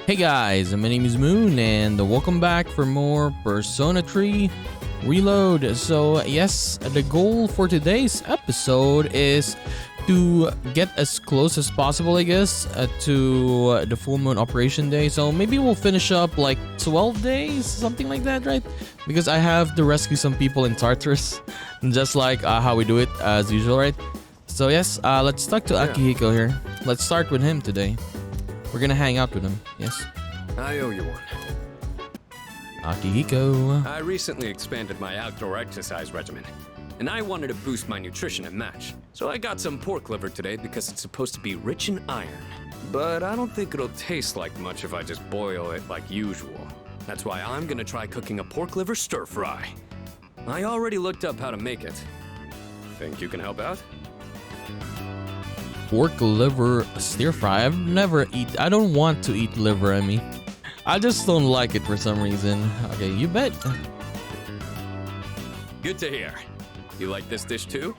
Hey guys, my name is Moon and welcome back for more Persona 3 Reload. So yes, the goal for today's episode is to get as close as possible, I guess, to the full moon operation day. So maybe we'll finish up like 12 days, something like that, right? Because I have to rescue some people in Tartarus, just like how we do it as usual, right? So yes, let's talk to Akihiko here. Let's start with him today. We're gonna hang out with him, yes? I owe you one. Akihiko. I recently expanded my outdoor exercise regimen, and I wanted to boost my nutrition and match. So I got some pork liver today because it's supposed to be rich in iron. But I don't think it'll taste like much if I just boil it like usual. That's why I'm gonna try cooking a pork liver stir fry. I already looked up how to make it. Think you can help out? Pork liver stir fry. I don't want to eat liver, I mean. I just don't like it for some reason. Okay, you bet. Good to hear. You like this dish too?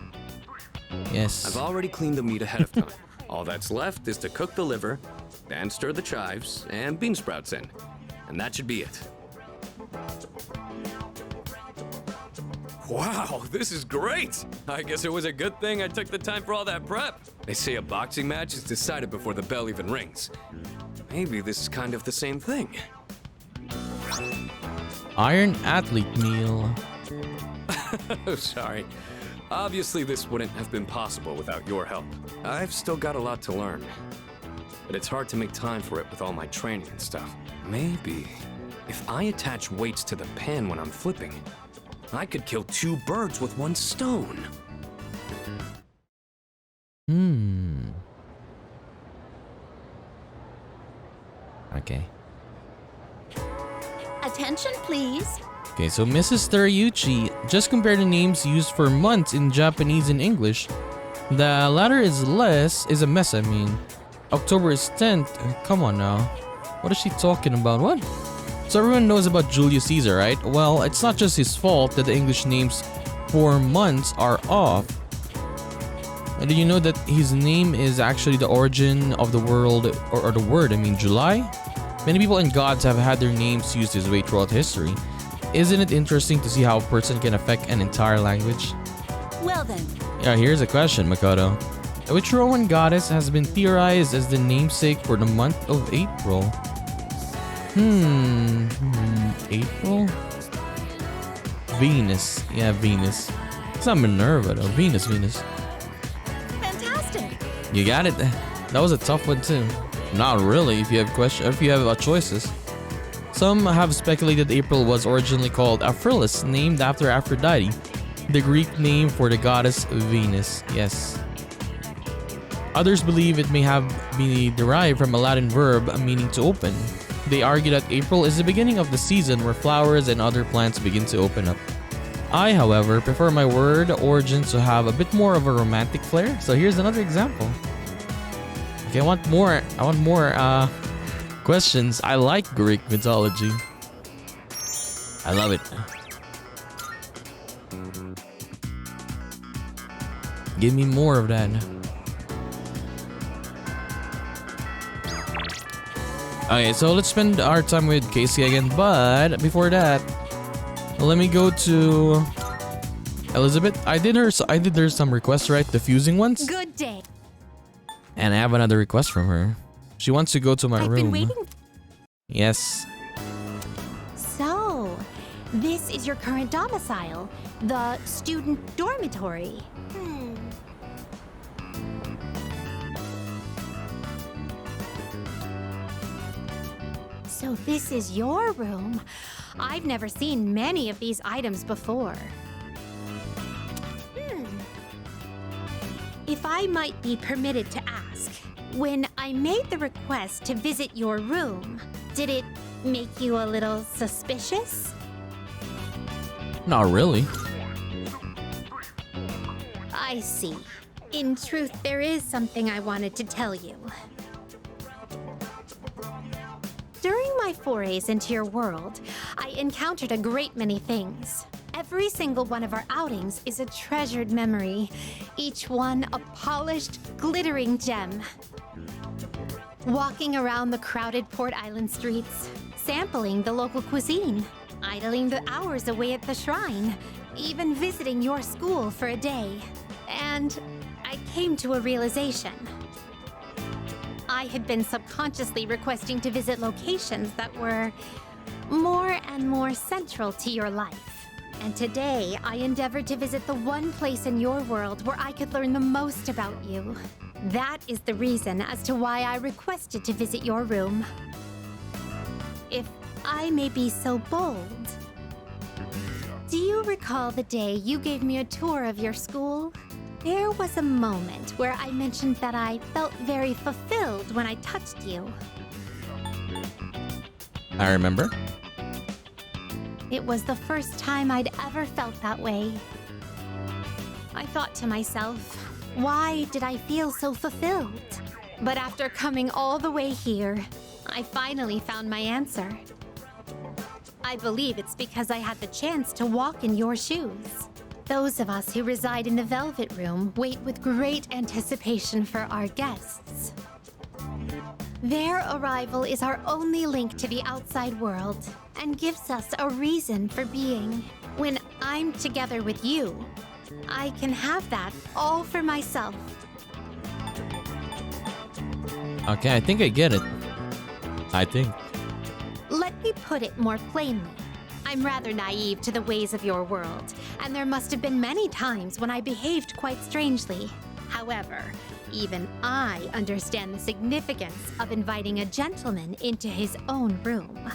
Yes. I've already cleaned the meat ahead of time. All that's left is to cook the liver, then stir the chives and bean sprouts in. And that should be it. Wow, this is great! I guess it was a good thing I took the time for all that prep. They say a boxing match is decided before the bell even rings. Maybe this is kind of the same thing. Iron athlete meal. Oh, sorry. Obviously, this wouldn't have been possible without your help. I've still got a lot to learn. But it's hard to make time for it with all my training and stuff. Maybe if I attach weights to the pan when I'm flipping, I could kill two birds with one stone. Okay. Attention, please. Okay, so Mrs. Terayuchi, just compare the names used for months in Japanese and English. The latter is a mess, I mean. October is 10th. Come on now. What is she talking about? What? So everyone knows about Julius Caesar, right? Well, it's not just his fault that the English names for months are off. And did you know that his name is actually the origin of the world, or the word, I mean July? Many people and gods have had their names used this way throughout history. Isn't it interesting to see how a person can affect an entire language? Well then. Yeah, here's a question, Makoto. Which Roman goddess has been theorized as the namesake for the month of April? April? Venus. Yeah, Venus. It's not Minerva though. Venus. Fantastic. You got it. That was a tough one too. Not really if you have choices. Some have speculated April was originally called Aphrodite, named after Aphrodite, the Greek name for the goddess Venus. Yes. Others believe it may have been derived from a Latin verb meaning to open. They argue that April is the beginning of the season where flowers and other plants begin to open up. I, however, prefer my word origins to have a bit more of a romantic flair. So here's another example. Okay, I want more questions. I like Greek mythology. I love it. Give me more of that. Okay, so let's spend our time with Casey again, but before that, let me go to Elizabeth. I did her some requests, right? The fusing ones. Good day. And I have another request from her. She wants to go to my I've room. been waiting. Yes. So, this is your current domicile, the student dormitory. So this is your room. I've never seen many of these items before. If I might be permitted to ask, when I made the request to visit your room, did it make you a little suspicious? Not really. I see. In truth, there is something I wanted to tell you. During my forays into your world, I encountered a great many things. Every single one of our outings is a treasured memory, each one a polished, glittering gem. walking around the crowded Port Island streets, sampling the local cuisine, idling the hours away at the shrine, even visiting your school for a day. And I came to a realization. I had been subconsciously requesting to visit locations that were more and more central to your life. And today, I endeavored to visit the one place in your world where I could learn the most about you. That is the reason as to why I requested to visit your room. If I may be so bold, do you recall the day you gave me a tour of your school? There was a moment where I mentioned that I felt very fulfilled when I touched you. I remember. It was the first time I'd ever felt that way. I thought to myself, why did I feel so fulfilled? But after coming all the way here, I finally found my answer. I believe it's because I had the chance to walk in your shoes. Those of us who reside in the Velvet Room wait with great anticipation for our guests. Their arrival is our only link to the outside world and gives us a reason for being. When I'm together with you, I can have that all for myself. Okay, I think I get it. I think. Let me put it more plainly. I'm rather naive to the ways of your world, and there must have been many times when I behaved quite strangely. However, even I understand the significance of inviting a gentleman into his own room.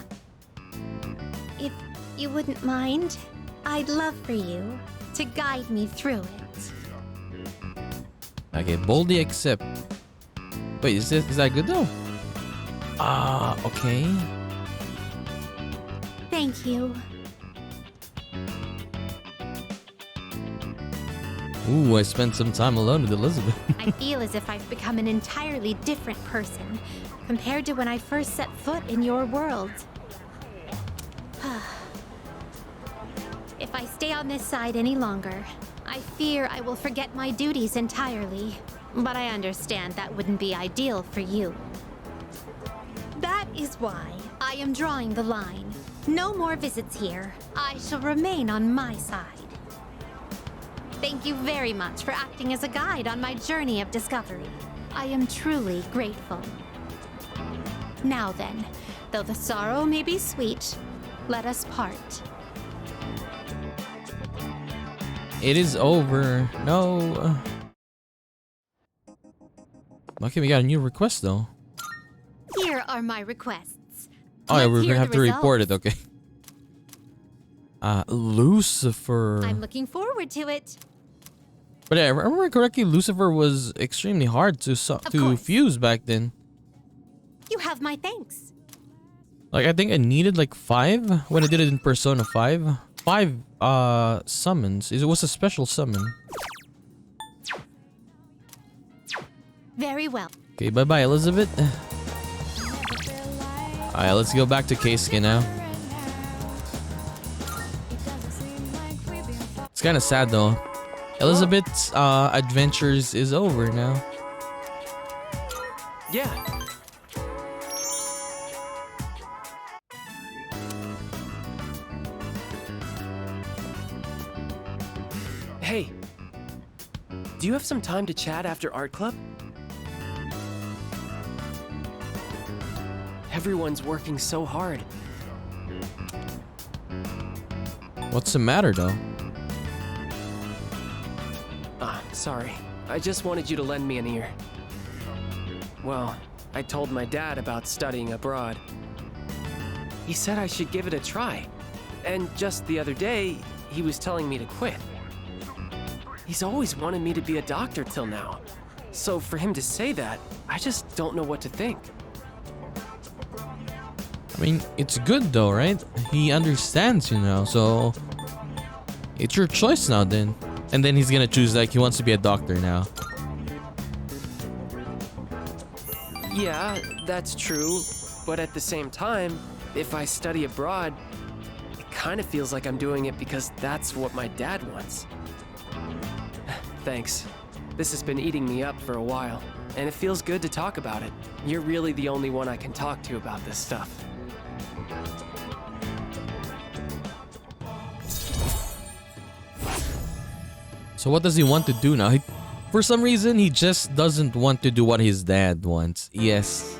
If you wouldn't mind, I'd love for you to guide me through it. Okay, boldly accept. Wait, is that good though? Okay. Thank you. Ooh, I spent some time alone with Elizabeth. I feel as if I've become an entirely different person compared to when I first set foot in your world. If I stay on this side any longer, I fear I will forget my duties entirely. But I understand that wouldn't be ideal for you. That is why I am drawing the line. No more visits here. I shall remain on my side. Thank you very much for acting as a guide on my journey of discovery. I am truly grateful. Now then, though the sorrow may be sweet, let us part. It is over. No. Okay, we got a new request though. Here are my requests. Oh yeah, Let's we're hear gonna have the to report it, results. okay. Lucifer. I'm looking forward to it. But yeah, if I remember correctly, Lucifer was extremely hard to course. fuse back then. You have my thanks. Like I think I needed like 5 when I did it in Persona 5. 5 summons. It was a special summon. Very well. Okay, bye-bye Elizabeth. Alright, let's go back to Keisuke now. It's kind of sad though. Elizabeth's adventures is over now. Yeah. Hey, do you have some time to chat after art club? Everyone's working so hard. What's the matter though? Sorry. I just wanted you to lend me an ear. Well, I told my dad about studying abroad. He said I should give it a try. And just the other day, he was telling me to quit. He's always wanted me to be a doctor till now. So for him to say that, I just don't know what to think. I mean, it's good though, right? He understands, you know, so it's your choice now then. And then he's gonna choose like he wants to be a doctor now. Yeah, that's true. But at the same time, if I study abroad, it kind of feels like I'm doing it because that's what my dad wants. Thanks. This has been eating me up for a while, and it feels good to talk about it. You're really the only one I can talk to about this stuff. So what does he want to do now? For some reason, he just doesn't want to do what his dad wants. Yes.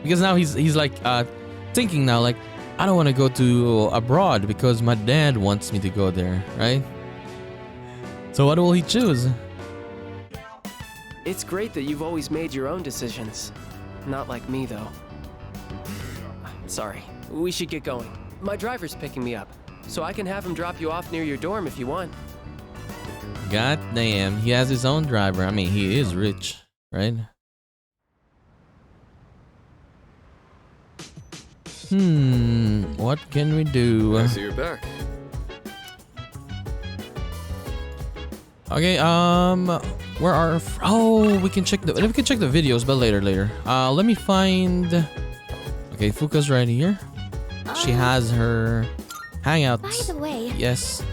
Because now he's like thinking now like, I don't want to go to abroad because my dad wants me to go there, right? So what will he choose? It's great that you've always made your own decisions. Not like me, though. Sorry, we should get going. My driver's picking me up, so I can have him drop you off near your dorm if you want. God damn, he has his own driver. I mean, he is rich, right? What can we do? I see you're back. Okay, where are? Oh, we can check the videos, but later. Let me find. Okay, Fuka's right here. She has her hangouts. By the way. Yes.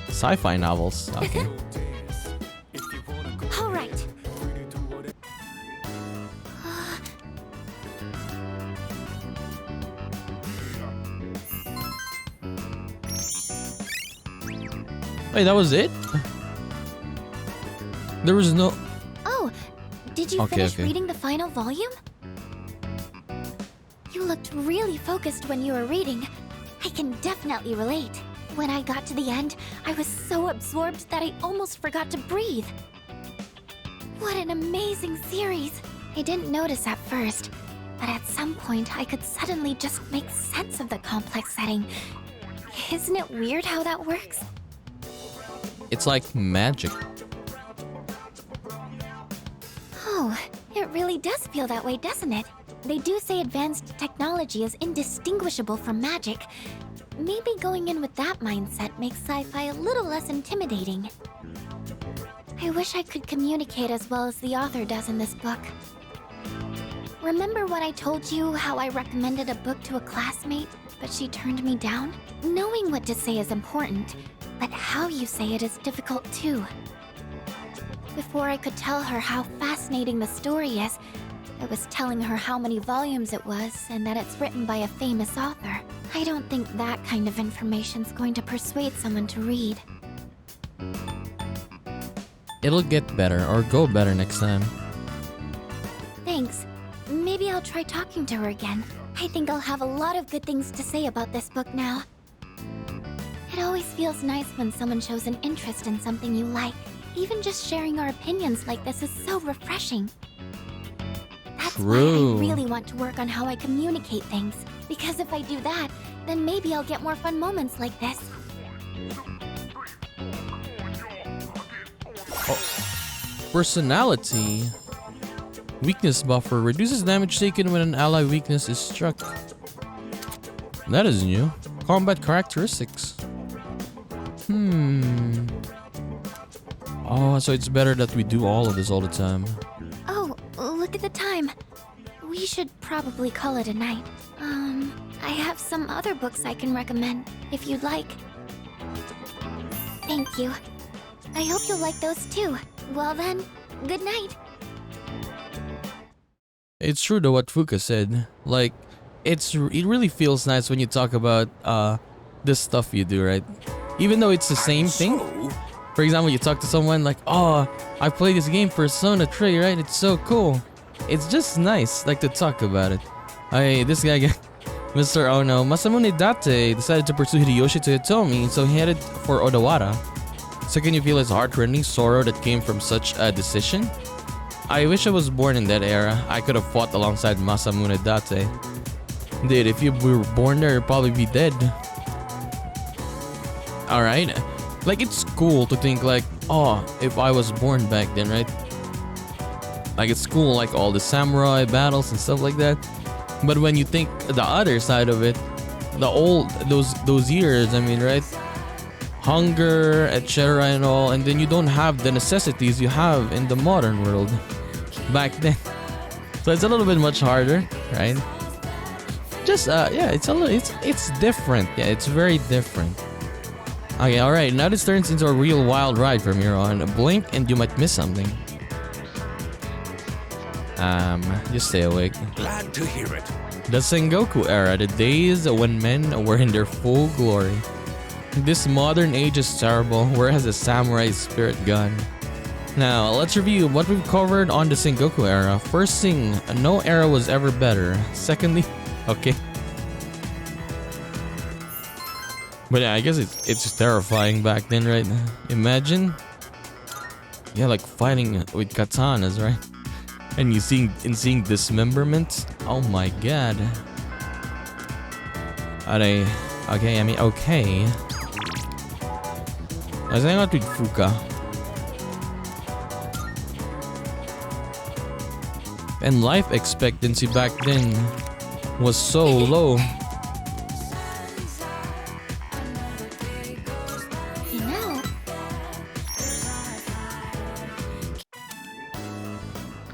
Sci-fi novels. Okay. All right. Wait, that was it? There was no... Oh, did you finish reading the final volume? You looked really focused when you were reading. I can definitely relate. When I got to the end, I was so absorbed that I almost forgot to breathe. What an amazing series! I didn't notice at first, but at some point I could suddenly just make sense of the complex setting. Isn't it weird how that works? It's like magic. Oh, it really does feel that way, doesn't it? They do say advanced technology is indistinguishable from magic. Maybe going in with that mindset makes sci-fi a little less intimidating. I wish I could communicate as well as the author does in this book. Remember when I told you how I recommended a book to a classmate, but she turned me down? Knowing what to say is important, but how you say it is difficult too. Before I could tell her how fascinating the story is, I was telling her how many volumes it was and that it's written by a famous author. I don't think that kind of information's going to persuade someone to read. It'll get better or go better next time. Thanks. Maybe I'll try talking to her again. I think I'll have a lot of good things to say about this book now. It always feels nice when someone shows an interest in something you like. Even just sharing our opinions like this is so refreshing. That's why I really want to work on how I communicate things. Because if I do that, then maybe I'll get more fun moments like this. Oh. Personality. Weakness buffer. Reduces damage taken when an ally weakness is struck. That is new. Combat characteristics. Oh, so it's better that we do all of this all the time. Oh, look at the time. We should probably call it a night. I have some other books I can recommend, if you'd like. Thank you. I hope you'll like those too. Well then, good night. It's true though what Fuka said. Like, it really feels nice when you talk about this stuff you do, right? Even though it's the same thing. For example, you talk to someone like, oh, I played this game Persona 3, right? It's so cool. It's just nice, like, to talk about it. This guy, Mr. Ono Masamune Date, decided to pursue Hideyoshi Toyotomi, so he headed for Odawara. So can you feel his heart-rending sorrow that came from such a decision? I wish I was born in that era. I could have fought alongside Masamune Date. Dude, if you were born there, you'd probably be dead. Alright. Like, it's cool to think like, oh, if I was born back then, right? Like, it's cool, like all the samurai battles and stuff like that. But when you think the other side of it, the old, those years, I mean, right? Hunger, etc. and all, and then you don't have the necessities you have in the modern world back then. So it's a little bit much harder, right? Just, yeah, it's different. Yeah, it's very different. Okay, alright, now this turns into a real wild ride from here on. Blink and you might miss something. Just stay awake. Glad to hear it. The Sengoku era, the days when men were in their full glory. This modern age is terrible, where has a samurai spirit gone? Now, let's review what we've covered on the Sengoku era. First thing, no era was ever better. Secondly, okay. But yeah, I guess it's terrifying back then, right? Imagine, yeah, like fighting with katanas, right? And seeing dismemberments. Oh my god. Okay. Let's hang out with Fuka. And life expectancy back then was so low.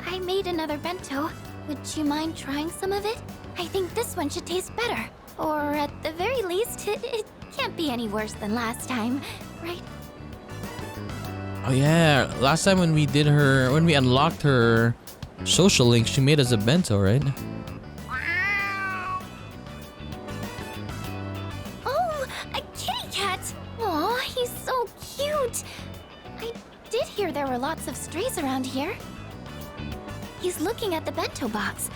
I made another bento. Would you mind trying some of it? I think this one should taste better. Or at the very least, it can't be any worse than last time, right? Oh yeah, last time when we unlocked her social link, she made us a bento, right? Oh, a kitty cat! Aw, he's so cute! I did hear there were lots of strays around here. He's looking at the bento box.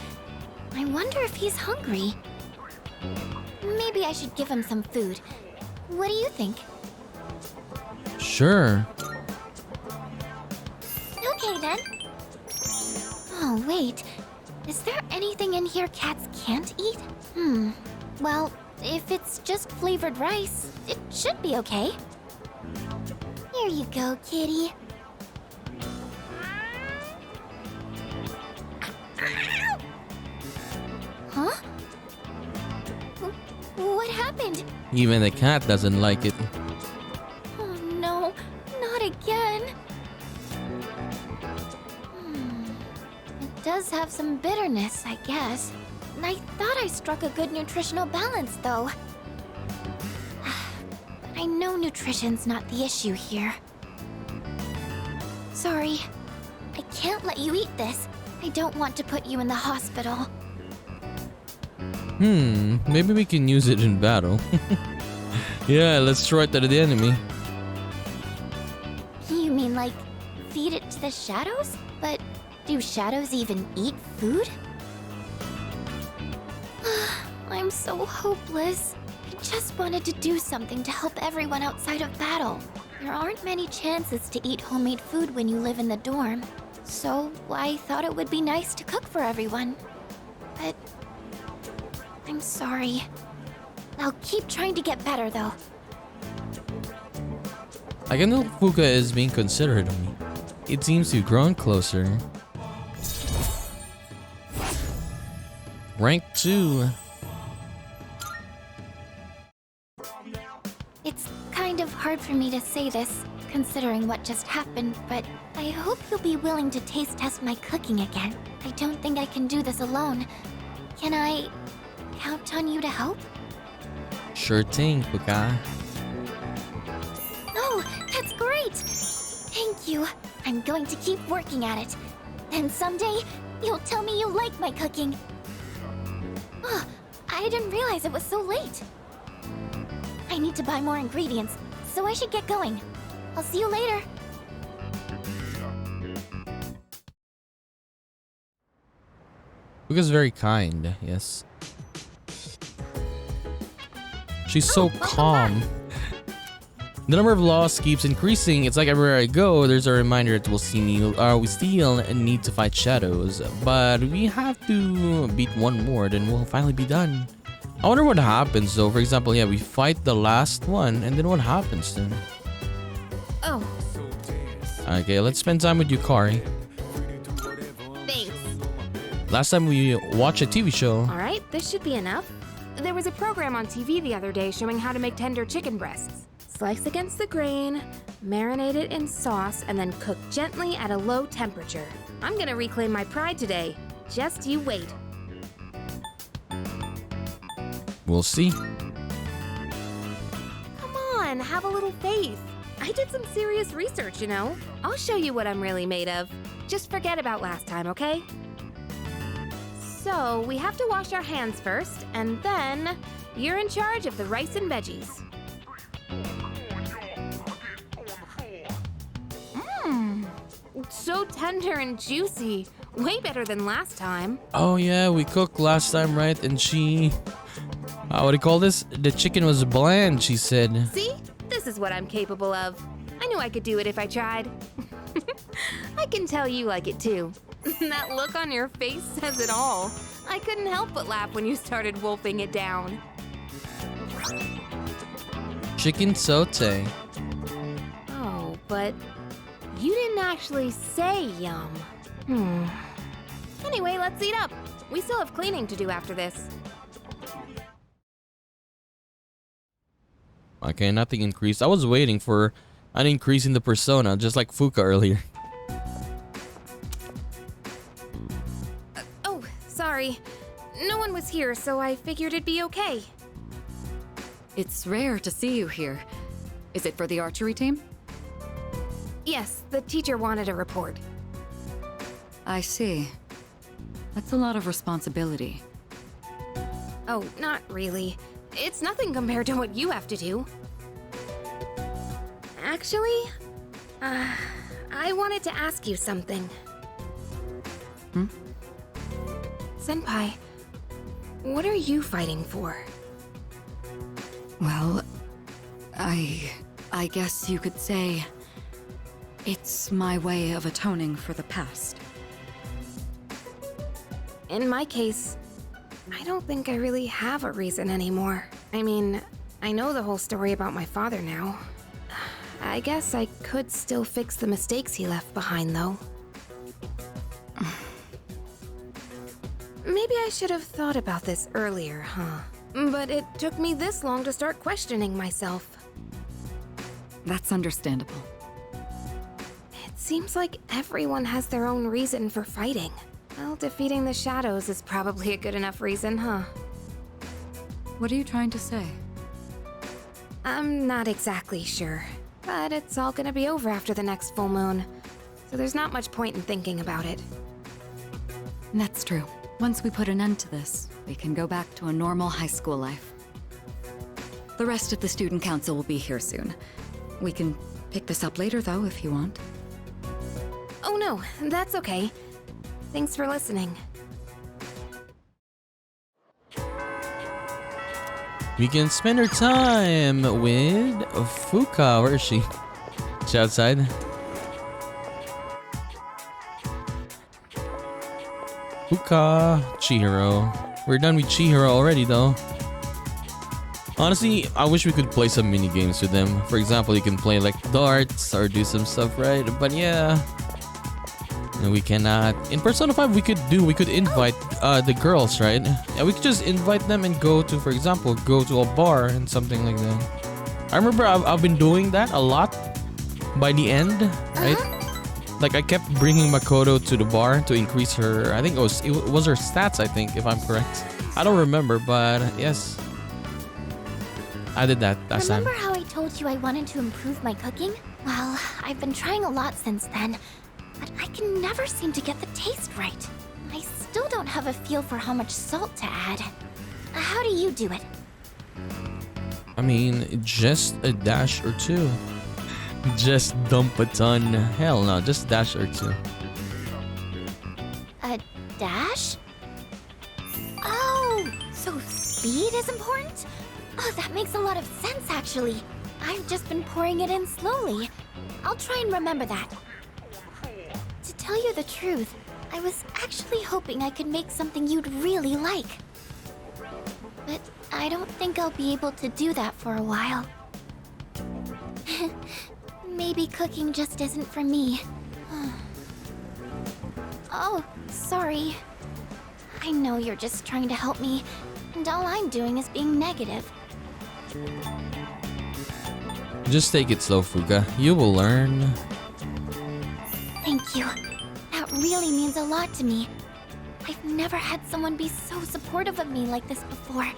I wonder if he's hungry. Maybe I should give him some food. What do you think? Sure. Okay then. Oh, wait. Is there anything in here cats can't eat? Well, if it's just flavored rice, it should be okay. Here you go, kitty. Huh? What happened? Even the cat doesn't like it. Oh no, not again. It does have some bitterness, I guess. I thought I struck a good nutritional balance, though. I know nutrition's not the issue here. Sorry. I can't let you eat this. I don't want to put you in the hospital. Maybe we can use it in battle. Yeah, let's throw it to the enemy. You mean like feed it to the shadows? But do shadows even eat food? I'm so hopeless. I just wanted to do something to help everyone outside of battle. There aren't many chances to eat homemade food when you live in the dorm. So I thought it would be nice to cook for everyone. But I'm sorry. I'll keep trying to get better though. I can tell Fuka is being considerate of me. It seems to have grown closer. Rank 2. It's kind of hard for me to say this, considering what just happened, but I hope you'll be willing to taste test my cooking again. I don't think I can do this alone. Can I count on you to help? Sure thing, Fuka. Oh, that's great! Thank you. I'm going to keep working at it. And someday, you'll tell me you like my cooking. Oh, I didn't realize it was so late. I need to buy more ingredients, so I should get going. I'll see you later. Fuka's very kind, yes. She's so calm. The number of loss keeps increasing. It's like everywhere I go, there's a reminder that we still need to fight shadows. But we have to beat one more, then we'll finally be done. I wonder what happens though. For example, yeah, we fight the last one, and then what happens then? Oh, Okay, let's spend time with Yukari. thanks. Last time we watched a TV show. All right, this should be enough. There was a program on TV the other day showing how to make tender chicken breasts. Slice against the grain, marinate it in sauce, and then cook gently at a low temperature. I'm gonna reclaim my pride today. Just you wait. We'll see. Come on, have a little faith. I did some serious research, you know. I'll show you what I'm really made of. Just forget about last time, okay? So, we have to wash our hands first, and then you're in charge of the rice and veggies. Mmm, so tender and juicy. Way better than last time. Oh yeah, we cooked last time, right? And she... what do you call this? The chicken was bland, she said. See? This is what I'm capable of. I knew I could do it if I tried. I can tell you like it too. That look on your face says it all. I couldn't help but laugh when you started wolfing it down. Chicken saute. Oh, but you didn't actually say yum. Anyway, let's eat up. We still have cleaning to do after this. Okay, nothing increased. I was waiting for an increase in the persona, just like Fuka earlier. Oh, sorry. No one was here, so I figured it'd be okay. It's rare to see you here. Is it for the archery team? Yes, the teacher wanted a report. I see. That's a lot of responsibility. Oh, not really. It's nothing compared to what you have to do. Actually, I wanted to ask you something. Senpai, what are you fighting for? Well, I guess you could say it's my way of atoning for the past. In my case, I don't think I really have a reason anymore. I mean, I know the whole story about my father now. I guess I could still fix the mistakes he left behind, though. Maybe I should have thought about this earlier, huh? But it took me this long to start questioning myself. That's understandable. It seems like everyone has their own reason for fighting. Well, defeating the shadows is probably a good enough reason, huh? What are you trying to say? I'm not exactly sure, but it's all gonna be over after the next full moon, so there's not much point in thinking about it. That's true. Once we put an end to this, we can go back to a normal high school life. The rest of the student council will be here soon. We can pick this up later, though, if you want. Oh no, that's okay. Thanks for listening. We can spend our time with Fuka. Where is she? She's outside. Fuka, Chihiro. We're done with Chihiro already, though. Honestly, I wish we could play some mini games with them. For example, you can play like darts or do some stuff, right? But yeah, we cannot. In Persona 5, we could invite the girls, right? Yeah, we could just invite them and go to, for example, go to a bar and something like that. I remember I've been doing that a lot by the end, right? Like I kept bringing Makoto to the bar to increase her. I think it was her stats. I think, if I'm correct. I don't remember, but yes, I did that last time. Remember how I told you I wanted to improve my cooking? Well, I've been trying a lot since then, but I can never seem to get the taste right. I still don't have a feel for how much salt to add. How do you do it? I mean, just a dash or two. Just dump a ton. Hell no, just a dash or two. A dash? Oh, so speed is important? Oh, that makes a lot of sense, actually. I've just been pouring it in slowly. I'll try and remember that. To tell you the truth, I was actually hoping I could make something you'd really like. But I don't think I'll be able to do that for a while. Maybe cooking just isn't for me. Oh, sorry. I know you're just trying to help me, and all I'm doing is being negative. Just take it slow, Fuka. You will learn. Thank you. That really means a lot to me. I've never had someone be so supportive of me like this before.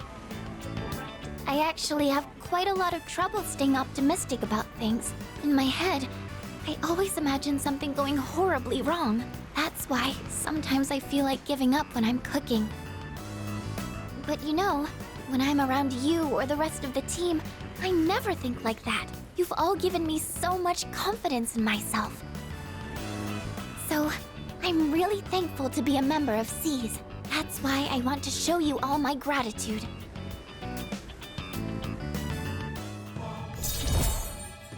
I actually have quite a lot of trouble staying optimistic about things. In my head, I always imagine something going horribly wrong. That's why sometimes I feel like giving up when I'm cooking. But you know, when I'm around you or the rest of the team, I never think like that. You've all given me so much confidence in myself. So, I'm really thankful to be a member of C's. That's why I want to show you all my gratitude.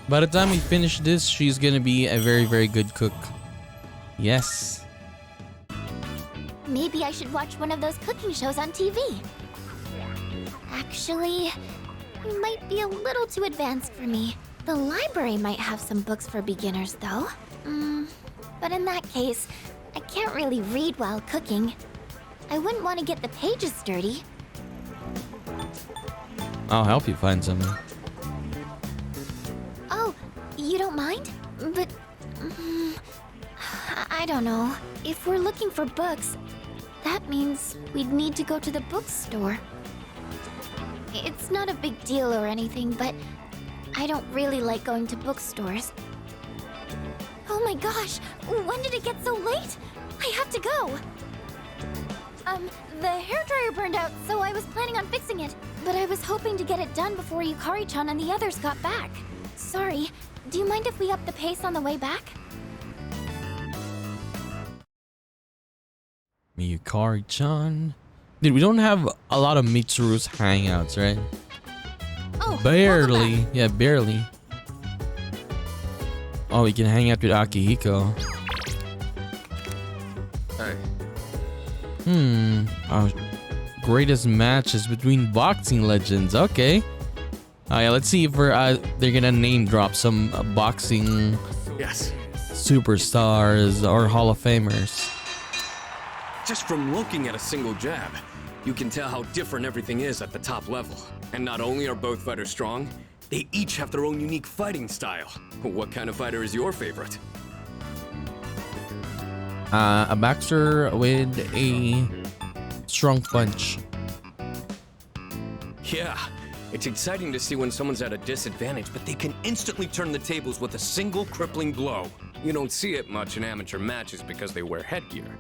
By the time we finish this, she's gonna be a very, very good cook. Yes. Maybe I should watch one of those cooking shows on TV. Actually, it might be a little too advanced for me. The library might have some books for beginners, though. But in that case, I can't really read while cooking. I wouldn't want to get the pages dirty. I'll help you find something. Oh, you don't mind? But... I don't know. If we're looking for books, that means we'd need to go to the bookstore. It's not a big deal or anything, but I don't really like going to bookstores. Oh my gosh! When did it get so late? I have to go! The hairdryer burned out, so I was planning on fixing it. But I was hoping to get it done before Yukari-chan and the others got back. Sorry, do you mind if we up the pace on the way back? Yukari-chan. Dude, we don't have a lot of Mitsuru's hangouts, right? Oh, Barely. Yeah, barely. Oh, we can hang out with Akihiko. Hey. Oh, greatest matches between boxing legends. Okay. Oh yeah, let's see if they're gonna name drop some boxing Yes. superstars or Hall of Famers. Just from looking at a single jab, you can tell how different everything is at the top level. And not only are both fighters strong, they each have their own unique fighting style. What kind of fighter is your favorite? A boxer with a strong punch. Yeah, it's exciting to see when someone's at a disadvantage, but they can instantly turn the tables with a single crippling blow. You don't see it much in amateur matches because they wear headgear.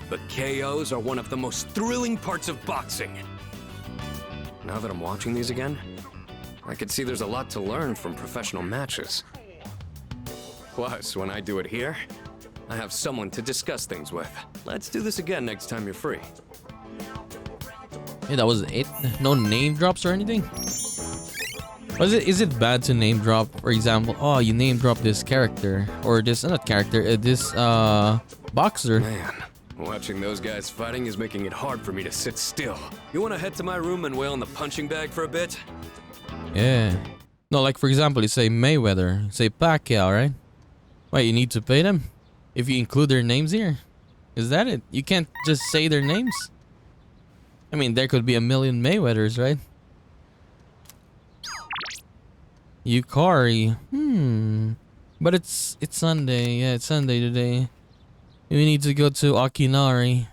But KOs are one of the most thrilling parts of boxing. Now that I'm watching these again, I can see there's a lot to learn from professional matches. Plus, when I do it here, I have someone to discuss things with. Let's do this again next time you're free. Yeah, that was it. No name drops or anything. Is it bad to name drop? For example, oh, you name drop this character or this not character, this boxer. Man, watching those guys fighting is making it hard for me to sit still. You want to head to my room and wail on the punching bag for a bit? Yeah. No, like for example, you say Mayweather, say Pacquiao, right? Wait, you need to pay them if you include their names here. Is that it? You can't just say their names. I mean, there could be a million Mayweathers, right? Yukari. But it's Sunday. Yeah, it's Sunday today. We need to go to Akinari.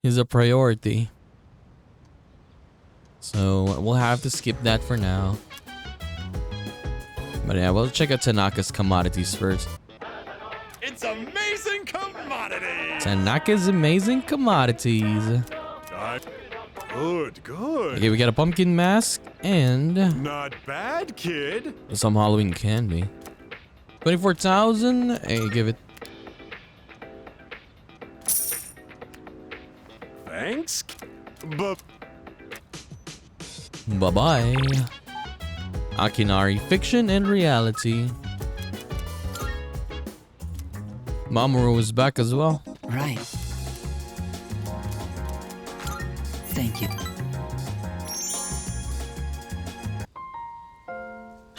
Is a priority. So we'll have to skip that for now. But yeah, we'll check out Tanaka's commodities first. It's amazing commodity. Tanaka's amazing commodities. Good, good. Okay, we got a pumpkin mask and Not bad, kid. some Halloween candy. 24,000. Hey, give it. Thanks. But Bye-bye. Akinari, fiction and reality. Mamoru is back as well. Right. Thank you.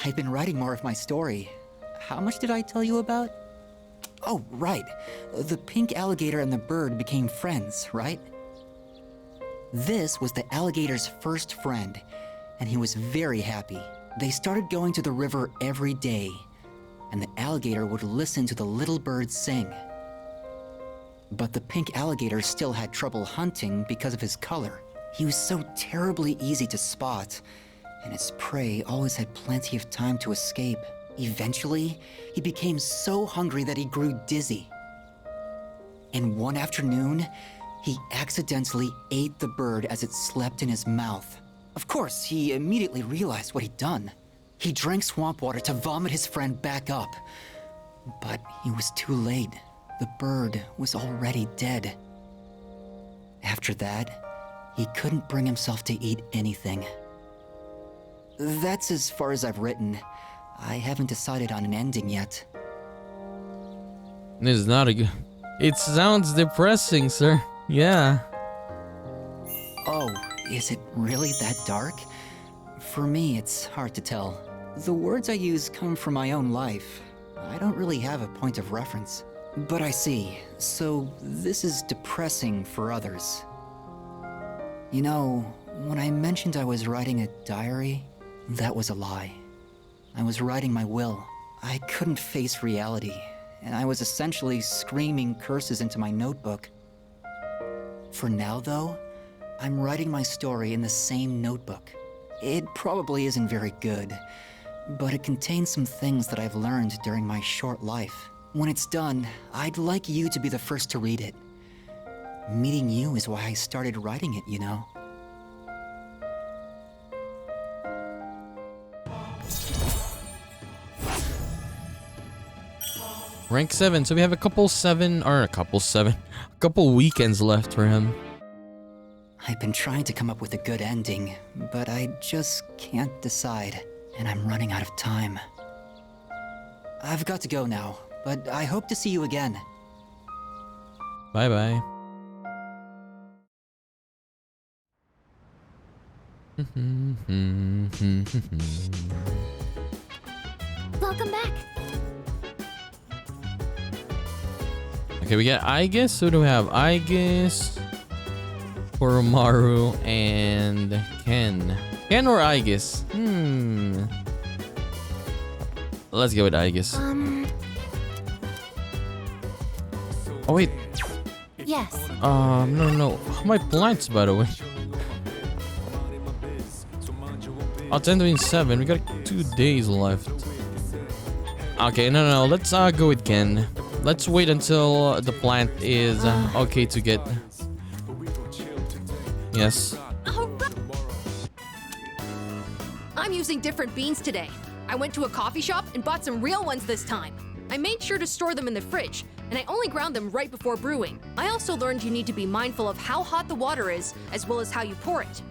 I've been writing more of my story. How much did I tell you about? Oh, right. The pink alligator and the bird became friends, right? This was the alligator's first friend, and he was very happy. They started going to the river every day, and the alligator would listen to the little birds sing. But the pink alligator still had trouble hunting because of his color. He was so terribly easy to spot, and his prey always had plenty of time to escape. Eventually, he became so hungry that he grew dizzy. And one afternoon, he accidentally ate the bird as it slept in his mouth. Of course, he immediately realized what he'd done. He drank swamp water to vomit his friend back up. But he was too late. The bird was already dead. After that, he couldn't bring himself to eat anything. That's as far as I've written. I haven't decided on an ending yet. This is not a good... It sounds depressing, sir. Yeah. Oh, is it really that dark? For me, it's hard to tell. The words I use come from my own life. I don't really have a point of reference. But I see. So this is depressing for others. You know, when I mentioned I was writing a diary, that was a lie. I was writing my will. I couldn't face reality, and I was essentially screaming curses into my notebook. For now, though, I'm writing my story in the same notebook. It probably isn't very good, but it contains some things that I've learned during my short life. When it's done, I'd like you to be the first to read it. Meeting you is why I started writing it, you know? Rank 7, so we have a couple weekends left for him. I've been trying to come up with a good ending, but I just can't decide, and I'm running out of time. I've got to go now, but I hope to see you again. Bye-bye. Welcome back. Okay, we got Aigis. Who do we have? Aigis, Oromaru, and Ken. Ken or Aigis? Let's go with Aigis. Oh wait. Yes. No. My plants, by the way. Oh, 10 to 7. We got 2 days left. Okay, no. Let's go with Ken. Let's wait until the plant is okay to get. Yes. I'm using different beans today. I went to a coffee shop and bought some real ones this time. I made sure to store them in the fridge, and I only ground them right before brewing. I also learned you need to be mindful of how hot the water is, as well as how you pour it.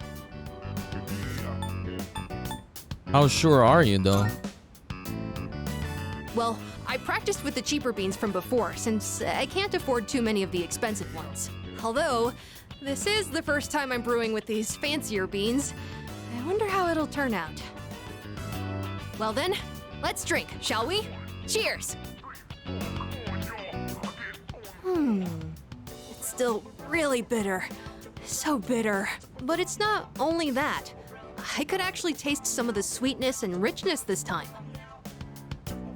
How sure are you, though? Well, I practiced with the cheaper beans from before, since I can't afford too many of the expensive ones. Although, this is the first time I'm brewing with these fancier beans. I wonder how it'll turn out. Well then, let's drink, shall we? Cheers! It's still really bitter. So bitter. But it's not only that. I could actually taste some of the sweetness and richness this time.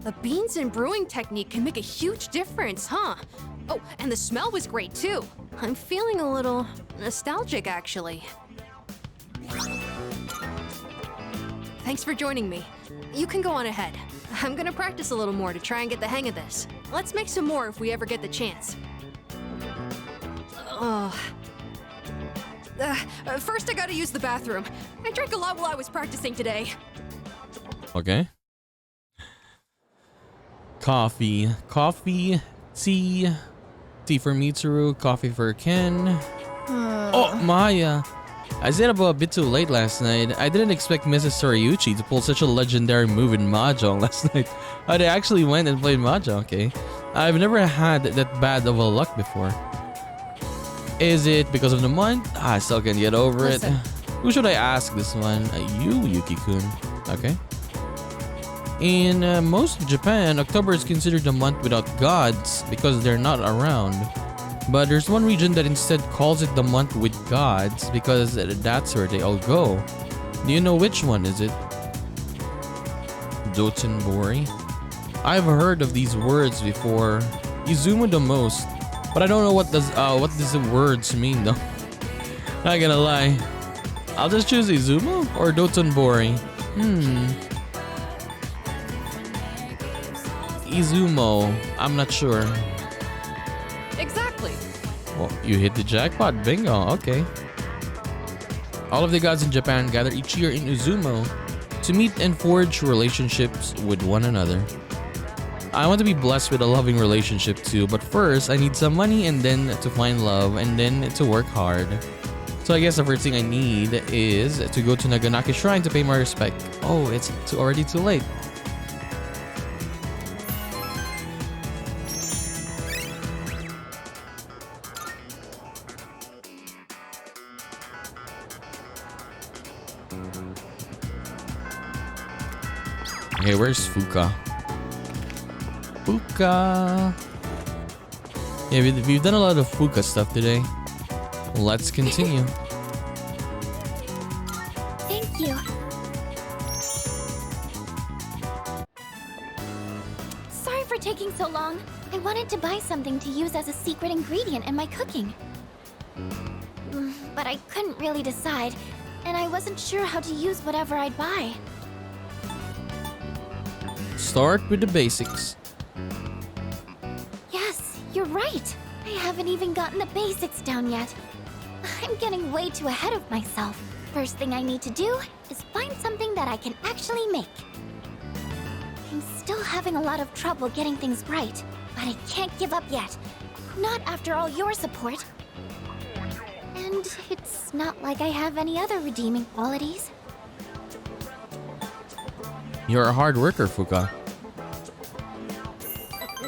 The beans and brewing technique can make a huge difference, huh? Oh, and the smell was great too. I'm feeling a little nostalgic, actually. Thanks for joining me. You can go on ahead. I'm gonna practice a little more to try and get the hang of this. Let's make some more if we ever get the chance. First I gotta use the bathroom. I drank a lot while I was practicing today. Okay. Coffee, tea for Mitsuru, coffee for Ken. Oh, Maya. I stayed up a bit too late last night. I didn't expect Mrs. Soriuchi to pull such a legendary move in Mahjong last night. Oh, they actually went and played Mahjong, okay. I've never had that bad of a luck before. Is it because of the month? I still can't get over it. Who should I ask this one? You, Yuki-kun. Okay. In most of Japan, October is considered a month without gods because they're not around. But there's one region that instead calls it the month with gods because that's where they all go. Do you know which one is it? Dotonbori? I've heard of these words before. Izumu the most, but I don't know what these words mean though. Not gonna lie. I'll just choose Izumo or Dotonbori. Izumo. I'm not sure. Exactly. Well, you hit the jackpot. Bingo. Okay. All of the gods in Japan gather each year in Izumo to meet and forge relationships with one another. I want to be blessed with a loving relationship too, but first I need some money and then to find love and then to work hard. So I guess the first thing I need is to go to Naganaki Shrine to pay my respect. Oh, it's already too late. Okay, where's Fuka? Fuka! Yeah, we've done a lot of Fuka stuff today. Let's continue. Thank you. Sorry for taking so long. I wanted to buy something to use as a secret ingredient in my cooking. But I couldn't really decide, and I wasn't sure how to use whatever I'd buy. Start with the basics. Yes, you're right. I haven't even gotten the basics down yet. I'm getting way too ahead of myself. First thing I need to do is find something that I can actually make. I'm still having a lot of trouble getting things right, but I can't give up yet. Not after all your support. And it's not like I have any other redeeming qualities. You're a hard worker, Fuka.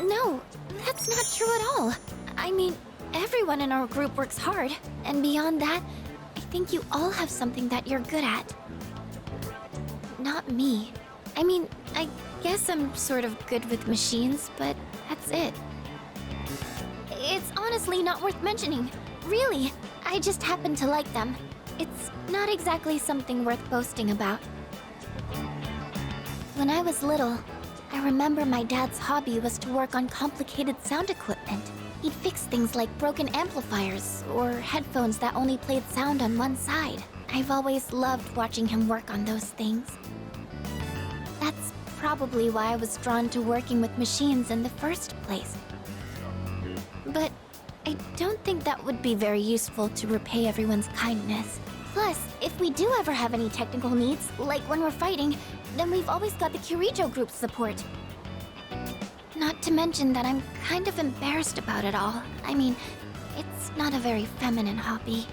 No, that's not true at all. I mean, everyone in our group works hard, and beyond that, I think you all have something that you're good at. Not me. I mean, I guess I'm sort of good with machines, but that's it. It's honestly not worth mentioning. Really, I just happen to like them. It's not exactly something worth boasting about. When I was little, I remember my dad's hobby was to work on complicated sound equipment. He'd fix things like broken amplifiers or headphones that only played sound on one side. I've always loved watching him work on those things. That's probably why I was drawn to working with machines in the first place. But I don't think that would be very useful to repay everyone's kindness. Plus, if we do ever have any technical needs, like when we're fighting, then we've always got the Kirijo group's support. Not to mention that I'm kind of embarrassed about it all. I mean, it's not a very feminine hobby.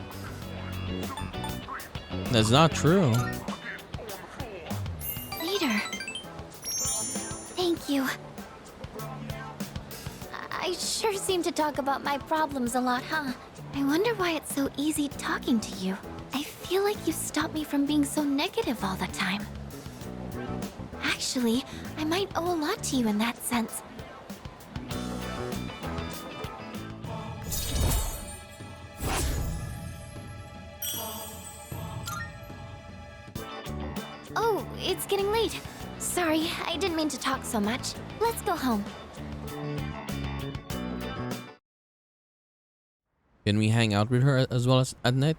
That's not true. Leader. Thank you. I sure seem to talk about my problems a lot, huh? I wonder why it's so easy talking to you. I feel like you stop me from being so negative all the time. Actually, I might owe a lot to you in that sense. Oh, it's getting late. Sorry, I didn't mean to talk so much. Let's go home. Can we hang out with her as well as at night?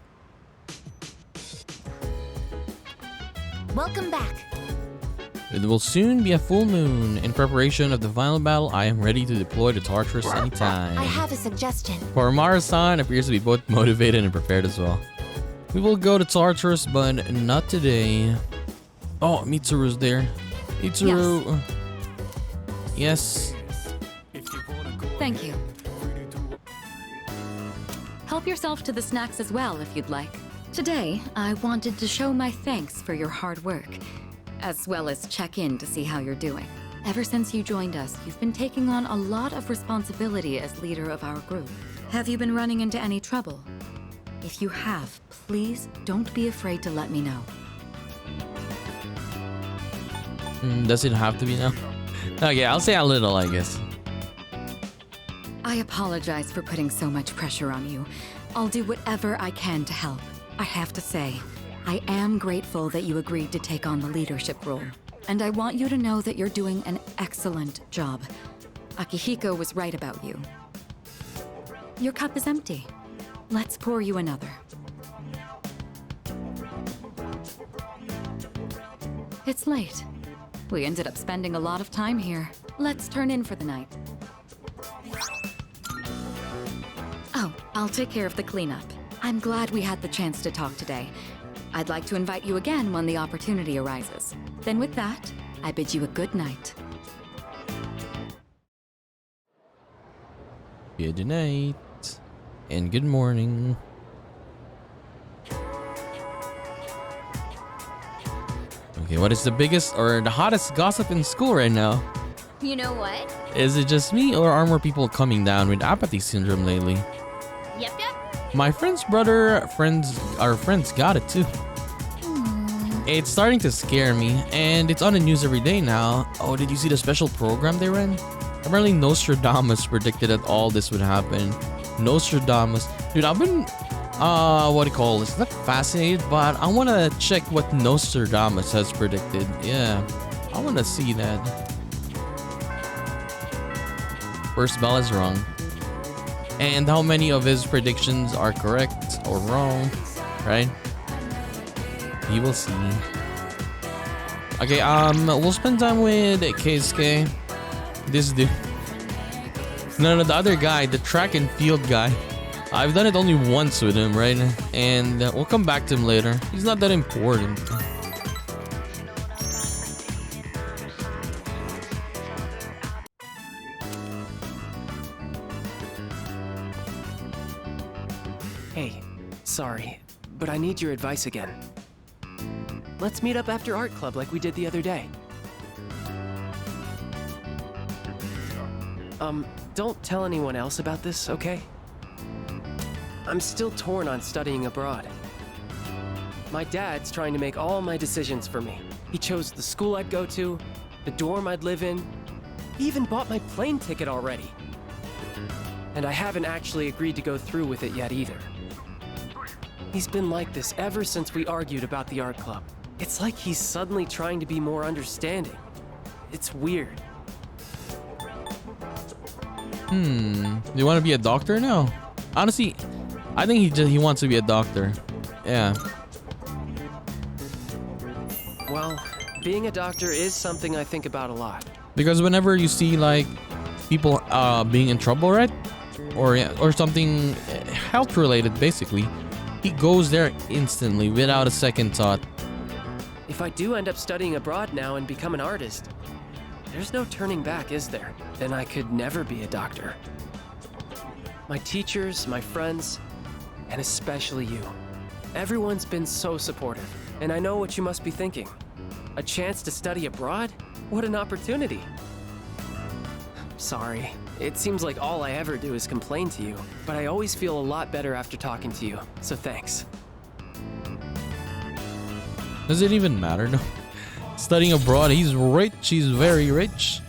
Welcome back. It will soon be a full moon. In preparation of the final battle, I am ready to deploy the Tartarus anytime. I have a suggestion. Koromaru-san appears to be both motivated and prepared as well. We will go to Tartarus, but not today. Oh, Mitsuru's there. Mitsuru. Yes. Thank you. Help yourself to the snacks as well if you'd like. Today, I wanted to show my thanks for your hard work, as well as check in to see how you're doing. Ever since you joined us, you've been taking on a lot of responsibility as leader of our group. Have you been running into any trouble? If you have, please don't be afraid to let me know. Does it have to be now? Okay, I'll say a little, I guess. I apologize for putting so much pressure on you. I'll do whatever I can to help. I have to say, I am grateful that you agreed to take on the leadership role. And I want you to know that you're doing an excellent job. Akihiko was right about you. Your cup is empty. Let's pour you another. It's late. We ended up spending a lot of time here. Let's turn in for the night. Oh, I'll take care of the cleanup. I'm glad we had the chance to talk today. I'd like to invite you again when the opportunity arises. Then with that, I bid you a good night. Good night. And good morning. Okay, what is the biggest or the hottest gossip in school right now? You know what? Is it just me or are more people coming down with apathy syndrome lately? Yep. My friend's our friends got it too. It's starting to scare me, and it's on the news every day now. Oh, did you see the special program they ran? Apparently Nostradamus predicted that all this would happen. Nostradamus. Dude, I've been, what do you call this? Not fascinated, but I want to check what Nostradamus has predicted. Yeah, I want to see that. First bell is wrong. And how many of his predictions are correct or wrong, right? You will see. Okay, we'll spend time with Keisuke. This dude. No, the other guy, the track and field guy. I've done it only once with him, right? And we'll come back to him later. He's not that important. Hey, sorry, but I need your advice again. Let's meet up after art club like we did the other day. Don't tell anyone else about this, okay? I'm still torn on studying abroad. My dad's trying to make all my decisions for me. He chose the school I'd go to, the dorm I'd live in. He even bought my plane ticket already. And I haven't actually agreed to go through with it yet either. He's been like this ever since we argued about the art club. It's like he's suddenly trying to be more understanding. It's weird. Do you want to be a doctor now? Honestly, I think he wants to be a doctor. Yeah. Well, being a doctor is something I think about a lot. Because whenever you see like people being in trouble, right? Or something health related basically, he goes there instantly without a second thought. If I do end up studying abroad now and become an artist, there's no turning back, is there? Then I could never be a doctor. My teachers, my friends, and especially you. Everyone's been so supportive, and I know what you must be thinking. A chance to study abroad? What an opportunity. Sorry, it seems like all I ever do is complain to you, but I always feel a lot better after talking to you, so thanks. Does it even matter? No. Studying abroad, he's rich. He's very rich.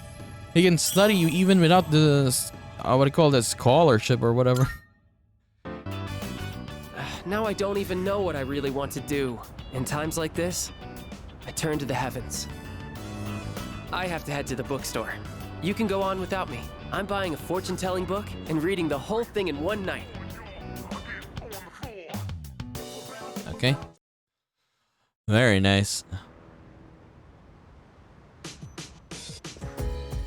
He can study you even without the what do you call that, scholarship or whatever. Now I don't even know what I really want to do. In times like this, I turn to the heavens. I have to head to the bookstore. You can go on without me. I'm buying a fortune-telling book and reading the whole thing in one night. Okay. Very nice.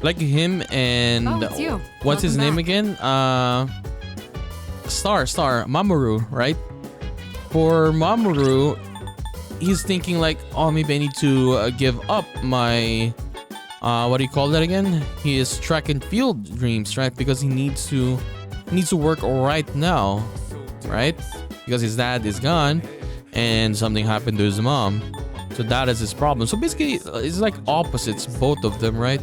Like him and it's you. What's his Welcome name back. again? Star Mamoru, right? For Mamoru, he's thinking like, oh, maybe I need to give up my what do you call that again? His track and field dreams, right? Because he needs to work right now, right? Because his dad is gone and something happened to his mom. So that is his problem. So basically, it's like opposites, both of them, right?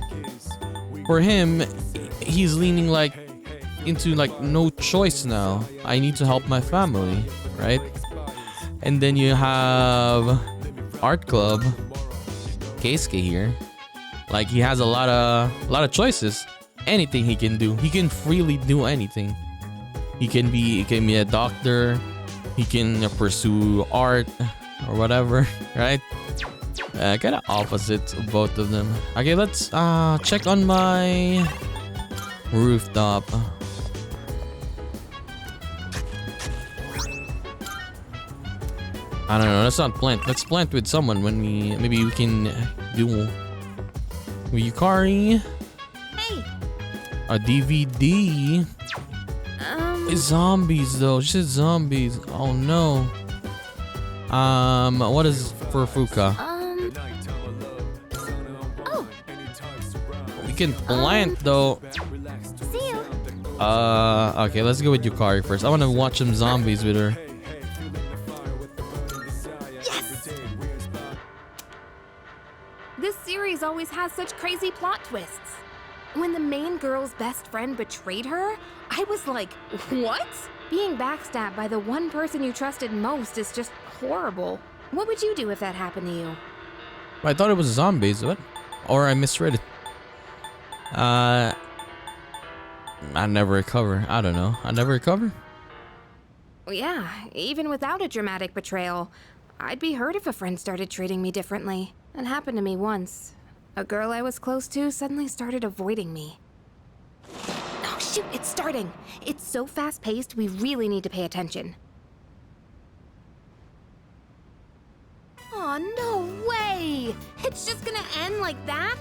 For him, he's leaning like into like no choice now. I need to help my family, right? And then you have art club, Keisuke here. Like he has a lot of choices. Anything he can do. He can freely do anything. He can be a doctor. He can pursue art or whatever, right? Kind of opposites of both of them. Okay, let's check on my rooftop. I don't know. Let's not plant. Let's plant with someone when maybe we can do Yukari. Hey. A DVD. It's zombies though. She said zombies. Oh no. What is for Fuka? Oh, We can plant though. see you. Okay, let's go with Yukari first. I want to watch some zombies with her. This series always has such crazy plot twists. When the main girl's best friend betrayed her, I was like, what? Being backstabbed by the one person you trusted most is just horrible. What would you do if that happened to you? I thought it was zombies, what? Or I misread it. I never recover. I don't know. I never recover? Well, yeah, even without a dramatic betrayal, I'd be hurt if a friend started treating me differently. It happened to me once. A girl I was close to suddenly started avoiding me. Oh shoot, it's starting! It's so fast-paced, we really need to pay attention. Oh, no way! It's just gonna end like that?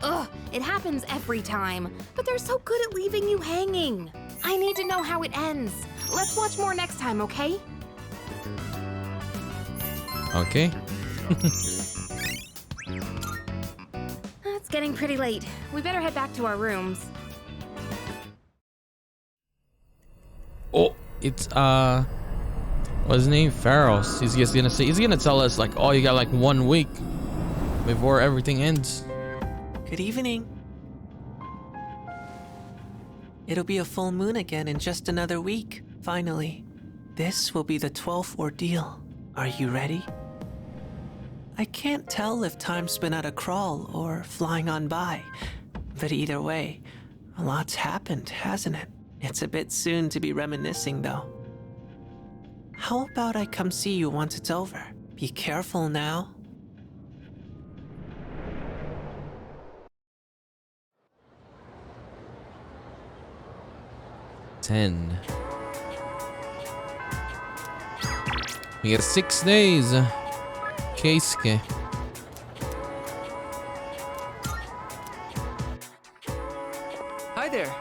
Ugh, it happens every time, but they're so good at leaving you hanging. I need to know how it ends. Let's watch more next time, okay? Okay. It's getting pretty late. We better head back to our rooms. Oh, it's what's his name? Pharos. He's just gonna say, he's gonna tell us like, oh, you got like 1 week before everything ends. Good evening. It'll be a full moon again in just another week, finally. This will be the 12th ordeal. Are you ready? I can't tell if time's been at a crawl or flying on by, but either way, a lot's happened, hasn't it? It's a bit soon to be reminiscing, though. How about I come see you once it's over? Be careful now. We got 6 days. Keisuke. Hi there.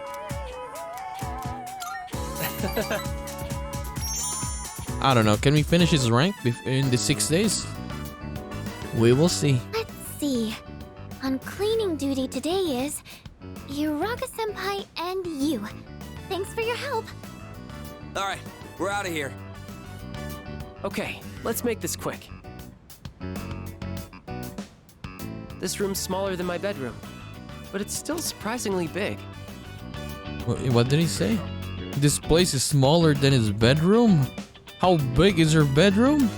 I don't know. Can we finish his rank in the 6 days? We will see. Let's see. On cleaning duty today is Uraga-senpai and you. Thanks for your help. All right, we're out of here. Okay, let's make this quick. This room's smaller than my bedroom, but it's still surprisingly big. What did he say? This place is smaller than his bedroom? How big is your bedroom?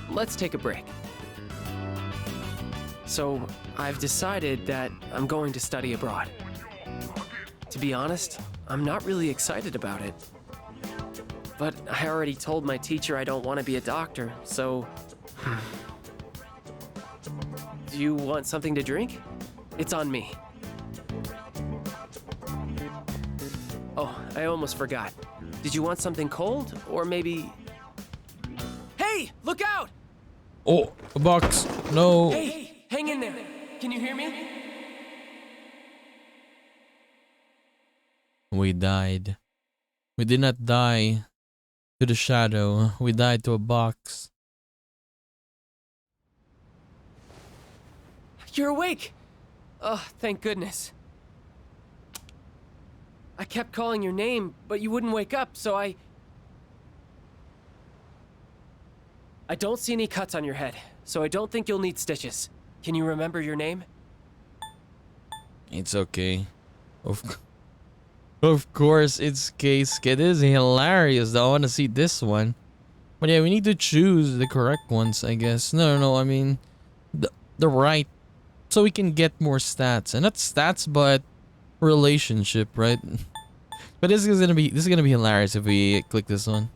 Let's take a break. So, I've decided that I'm going to study abroad. To be honest, I'm not really excited about it. But I already told my teacher I don't want to be a doctor, so... Do you want something to drink? It's on me. Oh, I almost forgot. Did you want something cold, or maybe... Hey, look out! Oh, a box. No. Hey, hang in there. Can you hear me? We died. We did not die to the shadow. We died to a box. You're awake! Oh, thank goodness. I kept calling your name, but you wouldn't wake up, so I don't see any cuts on your head, so I don't think you'll need stitches. Can you remember your name? It's okay. Of course, it's Keisuke. It is hilarious though. I want to see this one. But yeah, we need to choose the correct ones, I guess. No, I mean the right, so we can get more stats. And not stats, but relationship, right? But this is gonna be hilarious if we click this one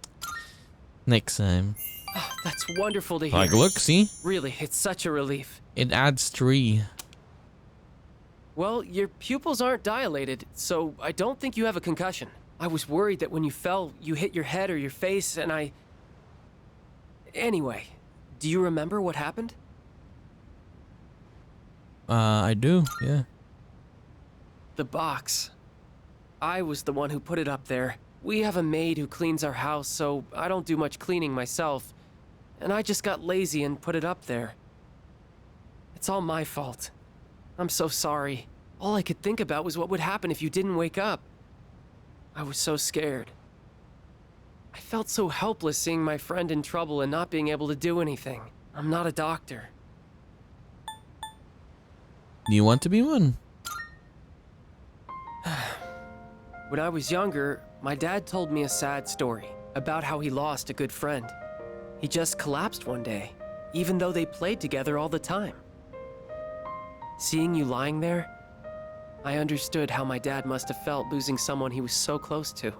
next time. Oh, that's wonderful to hear. Like, look, see? Really, it's such a relief. It adds 3. Well, your pupils aren't dilated, so I don't think you have a concussion. I was worried that when you fell, you hit your head or your face, and Anyway, Do you remember what happened? I do, yeah. The box. I was the one who put it up there. We have a maid who cleans our house, so I don't do much cleaning myself. And I just got lazy and put it up there. It's all my fault. I'm so sorry. All I could think about was what would happen if you didn't wake up. I was so scared. I felt so helpless seeing my friend in trouble and not being able to do anything. I'm not a doctor. Do you want to be one? When I was younger, my dad told me a sad story about how he lost a good friend. He just collapsed one day, even though they played together all the time. Seeing you lying there, I understood how my dad must have felt losing someone he was so close to.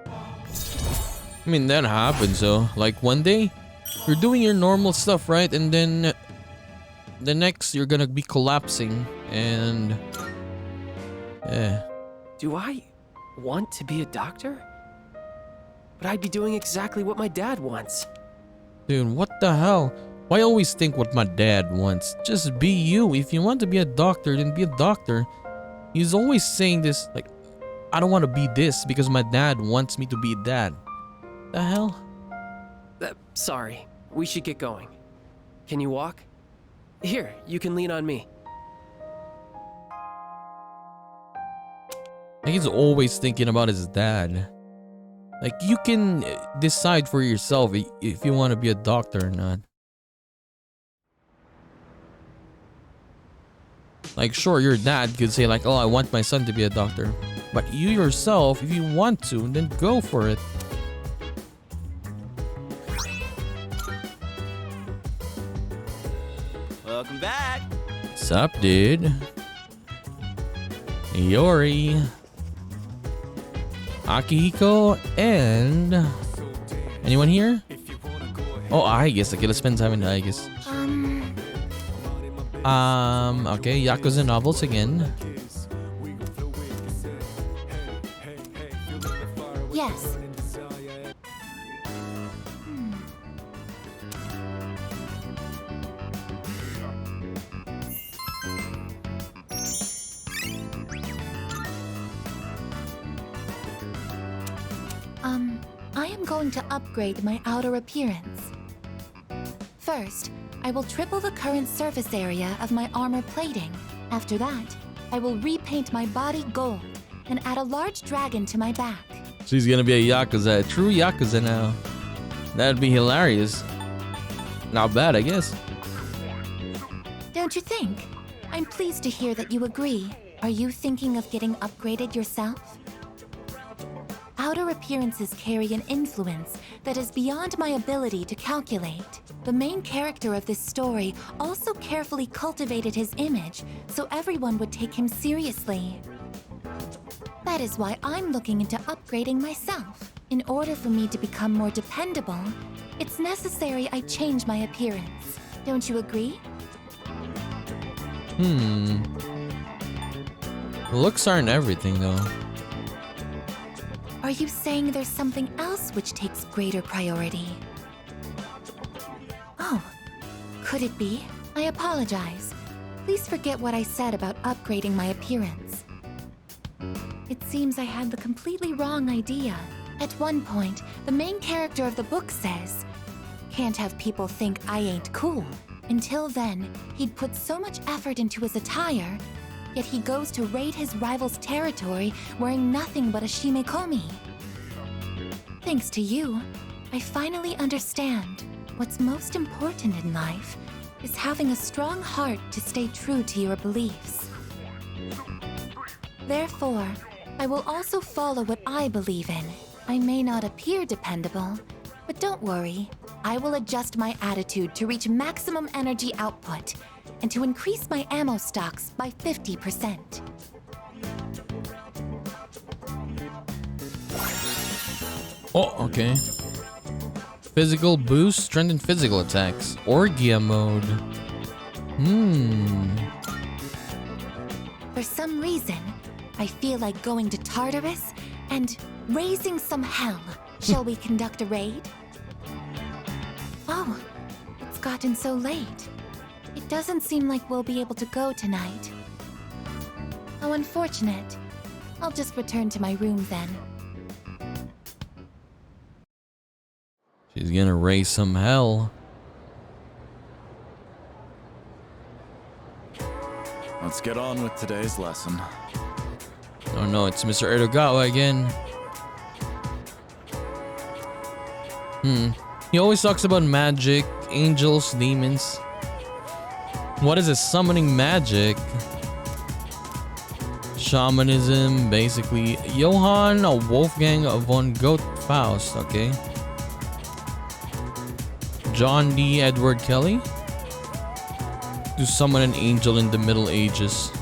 I mean, that happens though. Like one day, you're doing your normal stuff, right? And then the next, you're gonna be collapsing and... yeah. Do I want to be a doctor? But I'd be doing exactly what my dad wants. Dude, what the hell? Why always think what my dad wants? Just be you. If you want to be a doctor, then be a doctor. He's always saying this, like, I don't want to be this because my dad wants me to be that. The hell? Sorry, we should get going. Can you walk? Here, you can lean on me. Like, he's always thinking about his dad. Like, you can decide for yourself if you want to be a doctor or not. Like, sure, your dad could say like, oh, I want my son to be a doctor. But you yourself, if you want to, then go for it. Welcome back. Sup, dude? Yori, Akihiko, and anyone here? Oh, Aigis. Okay, let's spend time in Aigis. Okay, Yakuza novels again. Yes. I am going to upgrade my outer appearance. First, I will triple the current surface area of my armor plating. After that, I will repaint my body gold and add a large dragon to my back. She's gonna be a Yakuza, a true Yakuza now. That'd be hilarious. Not bad, I guess. Don't you think? I'm pleased to hear that you agree. Are you thinking of getting upgraded yourself? Outer appearances carry an influence that is beyond my ability to calculate. The main character of this story also carefully cultivated his image so everyone would take him seriously. That is why I'm looking into upgrading myself. In order for me to become more dependable, it's necessary I change my appearance. Don't you agree? Looks aren't everything, though. Are you saying there's something else which takes greater priority? Oh, could it be? I apologize. Please forget what I said about upgrading my appearance. It seems I had the completely wrong idea. At one point, the main character of the book says, "Can't have people think I ain't cool." Until then, he'd put so much effort into his attire, yet he goes to raid his rival's territory wearing nothing but a shimekomi. Thanks to you, I finally understand. What's most important in life is having a strong heart to stay true to your beliefs. Therefore, I will also follow what I believe in. I may not appear dependable, but don't worry. I will adjust my attitude to reach maximum energy output and to increase my ammo stocks by 50%. Oh, okay. Physical boost, strengthen physical attacks. Orgia mode. For some reason, I feel like going to Tartarus and raising some hell. Shall we conduct a raid? Oh, it's gotten so late. It doesn't seem like we'll be able to go tonight. How unfortunate. I'll just return to my room then. She's gonna raise some hell. Let's get on with today's lesson. Oh no, it's Mr. Edogawa again. He always talks about magic, angels, demons. What is it? Summoning magic? Shamanism, basically. Johann Wolfgang von Goethe Faust, okay. John D. Edward Kelly? To summon an angel in the Middle Ages.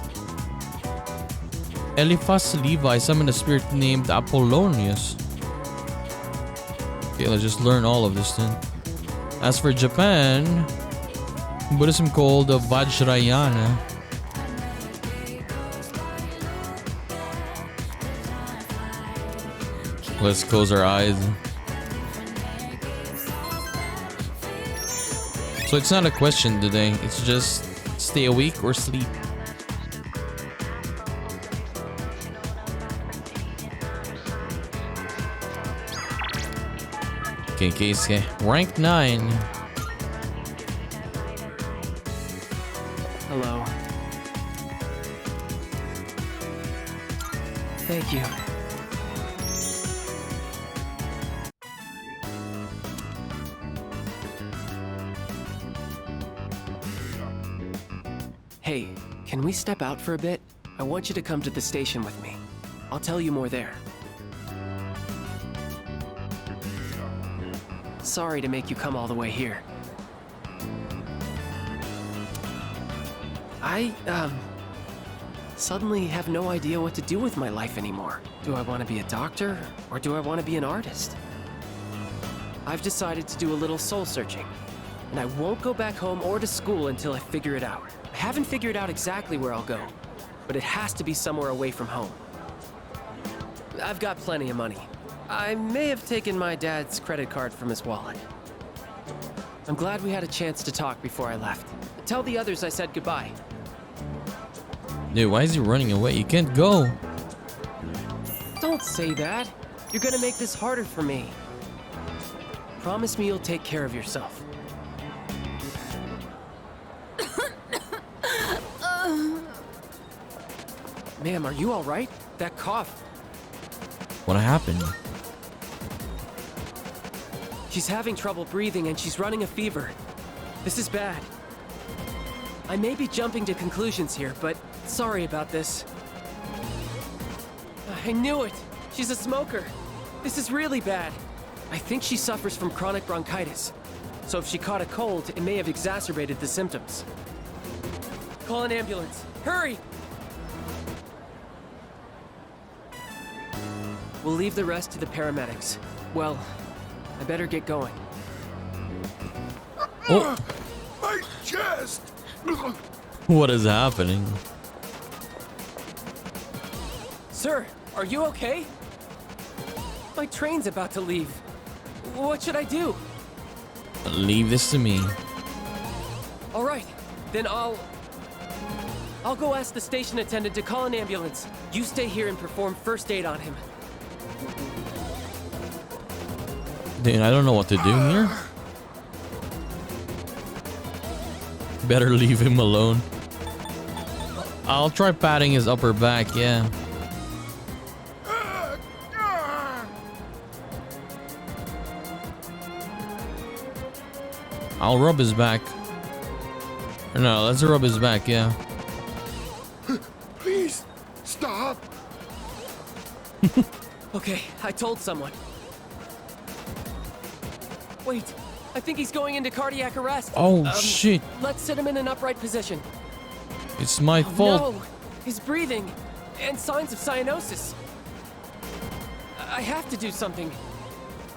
Eliphas Levi summoned a spirit named Apollonius. Okay, let's just learn all of this then. As for Japan, Buddhism called the Vajrayana. Let's close our eyes. So it's not a question today, it's just stay awake or sleep. Okay, Keisuke. Rank 9. Hello. Thank you. Hey, can we step out for a bit? I want you to come to the station with me. I'll tell you more there. Sorry to make you come all the way here. I, suddenly have no idea what to do with my life anymore. Do I want to be a doctor, or do I want to be an artist? I've decided to do a little soul searching, and I won't go back home or to school until I figure it out. I haven't figured out exactly where I'll go, but it has to be somewhere away from home. I've got plenty of money. I may have taken my dad's credit card from his wallet. I'm glad we had a chance to talk before I left. Tell the others I said goodbye. Dude, why is he running away? You can't go. Don't say that. You're gonna make this harder for me. Promise me you'll take care of yourself. Ma'am, are you all right? That cough. What happened? She's having trouble breathing and she's running a fever. This is bad. I may be jumping to conclusions here, but sorry about this. I knew it! She's a smoker! This is really bad. I think she suffers from chronic bronchitis. So if she caught a cold, it may have exacerbated the symptoms. Call an ambulance. Hurry! We'll leave the rest to the paramedics. Well, I better get going. Oh! My chest! What is happening? Sir, are you okay? My train's about to leave. What should I do? Leave this to me. All right, then I'll go ask the station attendant to call an ambulance. You stay here and perform first aid on him. Dude, I don't know what to do here. Better leave him alone. I'll try patting his upper back, yeah. I'll rub his back. No, let's rub his back, yeah. Please, stop. Okay, I told someone. Wait, I think he's going into cardiac arrest. Oh, shit. Let's sit him in an upright position. It's my fault. No, his breathing and signs of cyanosis. I have to do something.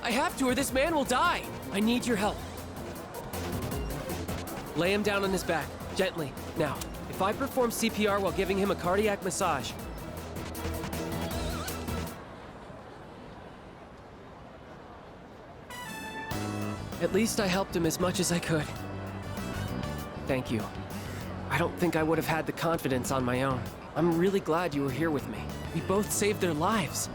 I have to, or this man will die. I need your help. Lay him down on his back, gently. Now, if I perform CPR while giving him a cardiac massage. At least I helped him as much as I could. Thank you. I don't think I would have had the confidence on my own. I'm really glad you were here with me. We both saved their lives.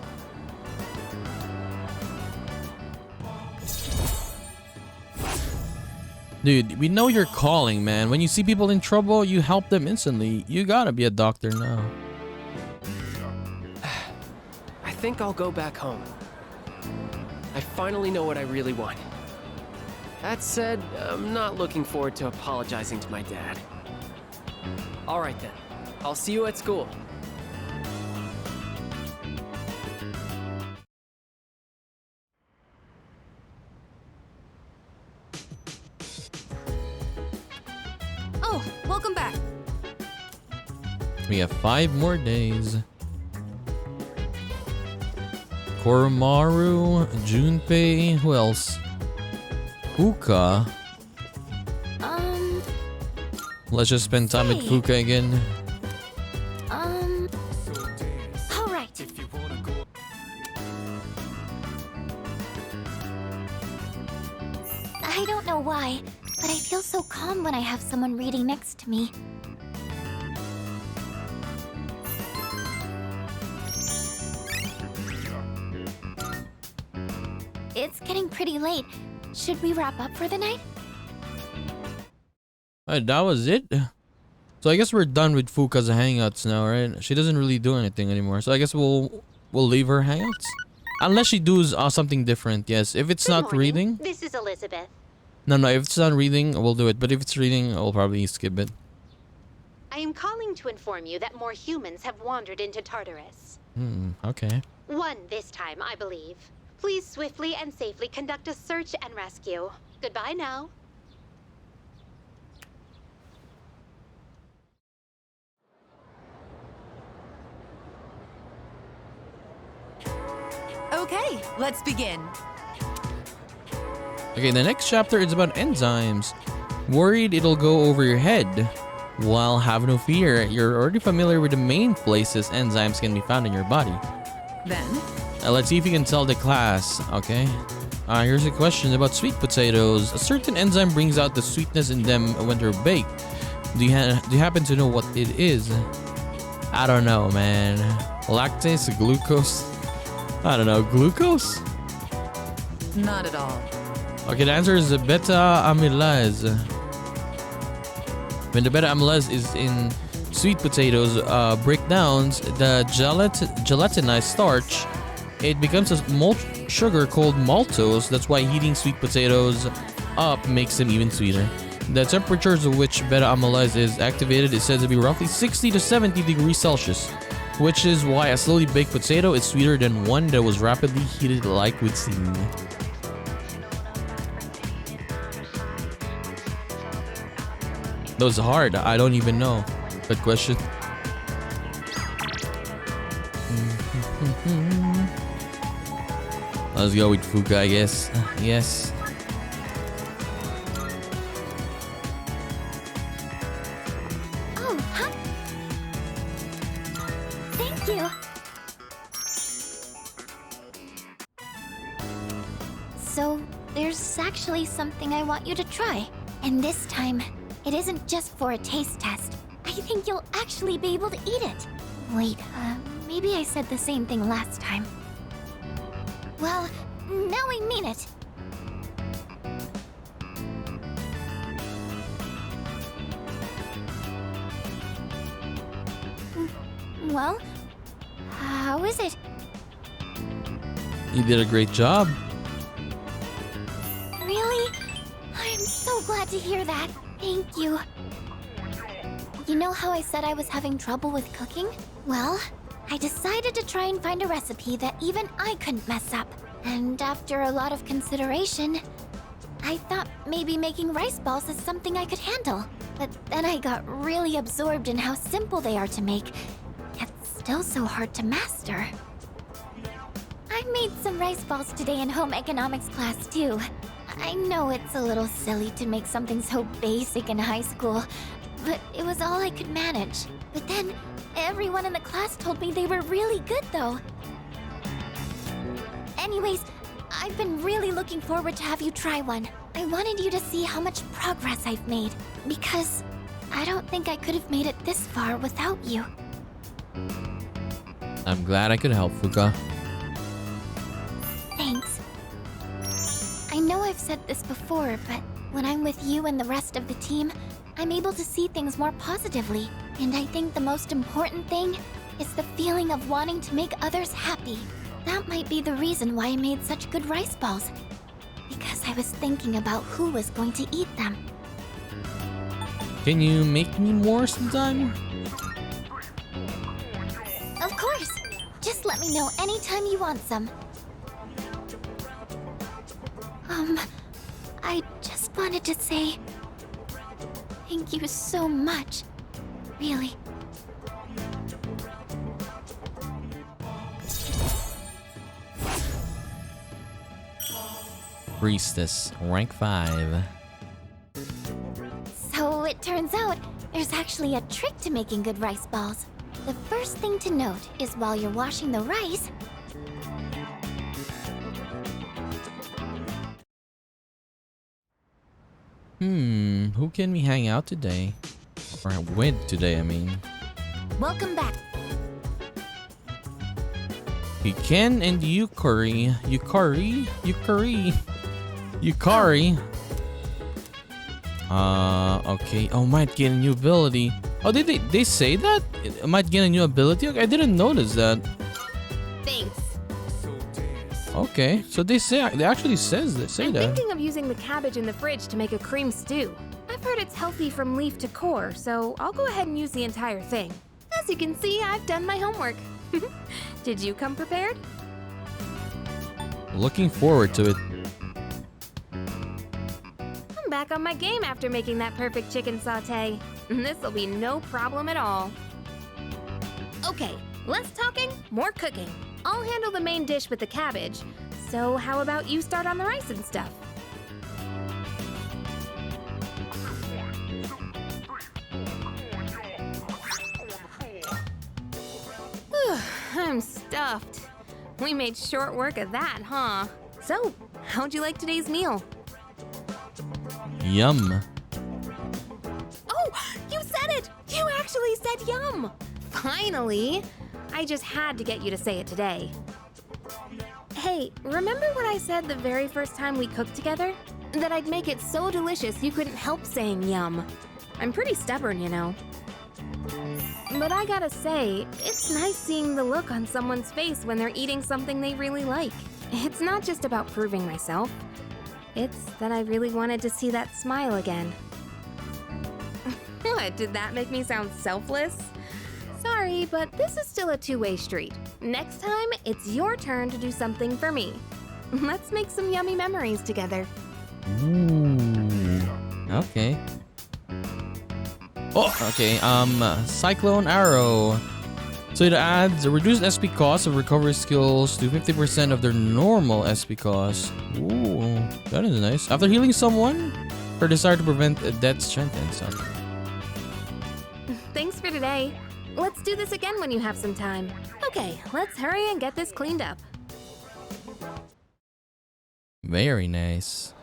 Dude, we know your calling, man. When you see people in trouble, you help them instantly. You gotta be a doctor now. I think I'll go back home. I finally know what I really want. That said, I'm not looking forward to apologizing to my dad. All right then. I'll see you at school. Oh, welcome back. We have 5 more days. Koromaru, Junpei, who else? Fuka. Let's just spend time with Fuka again. All right. I don't know why, but I feel so calm when I have someone reading next to me. It's getting pretty late. Should we wrap up for the night? Alright, that was it. So I guess we're done with Fuka's hangouts now, right? She doesn't really do anything anymore. So I guess we'll leave her hangouts. Unless she does something different, yes. If it's not reading... This is Elizabeth. No, if it's not reading, we'll do it. But if it's reading, we'll probably skip it. I am calling to inform you that more humans have wandered into Tartarus. Okay. 1 this time, I believe. Please swiftly and safely conduct a search and rescue. Goodbye now. Okay, let's begin. Okay, the next chapter is about enzymes. Worried it'll go over your head? Well, have no fear. You're already familiar with the main places enzymes can be found in your body. Then? Let's see if you can tell the class, okay? Here's a question about sweet potatoes. A certain enzyme brings out the sweetness in them when they're baked. Do you happen to know what it is? I don't know, man. Lactase, glucose? I don't know, glucose? Not at all. Okay, the answer is beta amylase. When the beta amylase is in sweet potatoes, breakdowns the gelatinized starch. It becomes a malt sugar called maltose. That's why heating sweet potatoes up makes them even sweeter. The temperatures at which beta amylase is activated is said to be roughly 60 to 70 degrees Celsius, which is why a slowly baked potato is sweeter than one that was rapidly heated like with steam. That was hard. I don't even know. Good question. Let's go with Fuka, I guess. Yes. Oh, huh? Thank you. So, there's actually something I want you to try. And this time, it isn't just for a taste test. I think you'll actually be able to eat it. Wait, maybe I said the same thing last time. Well, now I mean it. Well, how is it? You did a great job. Really? I'm so glad to hear that. Thank you. You know how I said I was having trouble with cooking? Well, I decided to try and find a recipe that even I couldn't mess up. And after a lot of consideration, I thought maybe making rice balls is something I could handle. But then I got really absorbed in how simple they are to make, yet still so hard to master. I made some rice balls today in home economics class too. I know it's a little silly to make something so basic in high school, but it was all I could manage. But then, everyone in the class told me they were really good though. Anyways, I've been really looking forward to have you try one. I wanted you to see how much progress I've made, because I don't think I could have made it this far without you. I'm glad I could help, Fuka. Thanks. I know I've said this before, but when I'm with you and the rest of the team, I'm able to see things more positively. And I think the most important thing is the feeling of wanting to make others happy. That might be the reason why I made such good rice balls. Because I was thinking about who was going to eat them. Can you make me more sometime? Of course! Just let me know anytime you want some. I just wanted to say thank you so much. Really. Priestess, rank 5. So it turns out there's actually a trick to making good rice balls. The first thing to note is while you're washing the rice, Who can we hang out today? Or with today, I mean. Welcome back. Ken and Yukari. Yukari? Okay. Oh, might gain a new ability. Oh, they say that? It might gain a new ability? Okay, I didn't notice that. Thanks. Okay, so they actually say I'm that. thinking of using the cabbage in the fridge to make a cream stew. I've heard it's healthy from leaf to core, so I'll go ahead and use the entire thing. As you can see, I've done my homework. Did you come prepared? Looking forward to it. I'm back on my game after making that perfect chicken sauté. This'll be no problem at all. Okay, less talking, more cooking. I'll handle the main dish with the cabbage. So how about you start on the rice and stuff? I'm stuffed. We made short work of that, huh? So, how'd you like today's meal? Yum. Oh, you said it! You actually said yum! Finally! I just had to get you to say it today. Hey, remember what I said the very first time we cooked together? That I'd make it so delicious you couldn't help saying yum. I'm pretty stubborn, you know. But I gotta say, it's nice seeing the look on someone's face when they're eating something they really like. It's not just about proving myself. It's that I really wanted to see that smile again. What, did that make me sound selfless? Sorry, but this is still a two-way street. Next time, it's your turn to do something for me. Let's make some yummy memories together. Ooh. Okay. Oh, okay. Cyclone Arrow. So it adds a reduced SP cost of recovery skills to 50% of their normal SP cost. Ooh, that is nice. After healing someone, her desire to prevent death strengthens. Thanks for today. Let's do this again when you have some time. Okay, let's hurry and get this cleaned up. Very nice.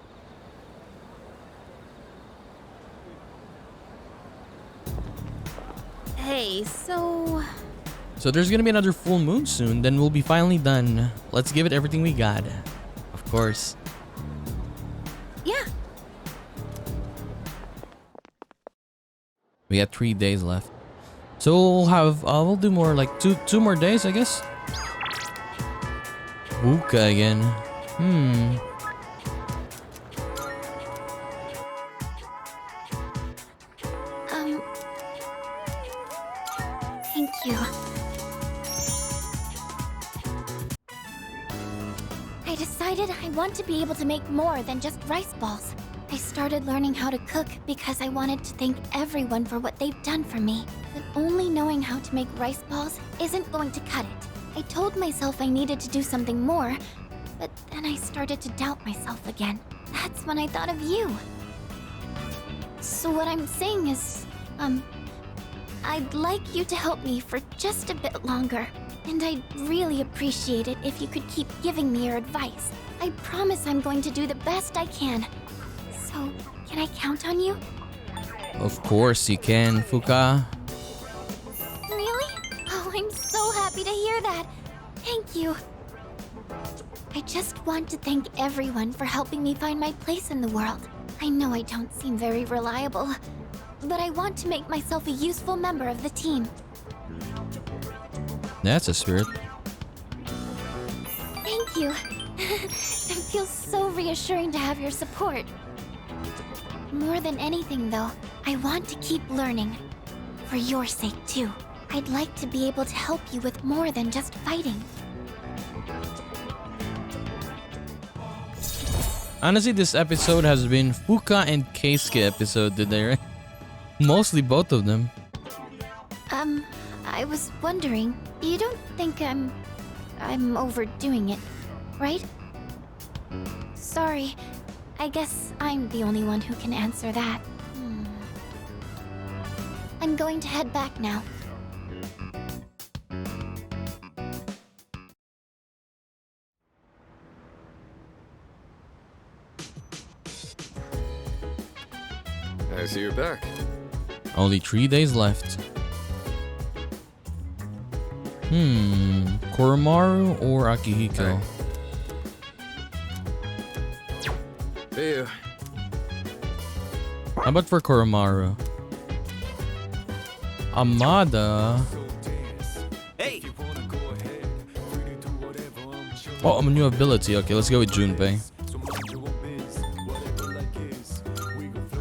Hey, so there's gonna be another full moon soon, then we'll be finally done. Let's give it everything we got. Of course. Yeah. We got 3 days left. So we'll do more like two more days, I guess. Buka again. Thank you. I decided I want to be able to make more than just rice balls. I started learning how to cook because I wanted to thank everyone for what they've done for me. But only knowing how to make rice balls isn't going to cut it. I told myself I needed to do something more, but then I started to doubt myself again. That's when I thought of you. So what I'm saying is, I'd like you to help me for just a bit longer. And I'd really appreciate it if you could keep giving me your advice. I promise I'm going to do the best I can. So, can I count on you? Of course you can, Fuka. Really? Oh, I'm so happy to hear that. Thank you. I just want to thank everyone for helping me find my place in the world. I know I don't seem very reliable, but I want to make myself a useful member of the team. That's a spirit. Thank you. It feels so reassuring to have your support. More than anything, though, I want to keep learning. For your sake, too. I'd like to be able to help you with more than just fighting. Honestly, this episode has been Fuka and Keisuke episode today, right? Mostly both of them. I was wondering, you don't think I'm overdoing it, right? Sorry, I guess I'm the only one who can answer that. I'm going to head back now. I see you're back. Only 3 days left. Koromaru or Akihiko? See you. How about for Koromaru? Amada. Hey! Oh, a new ability. Okay, let's go with Junpei.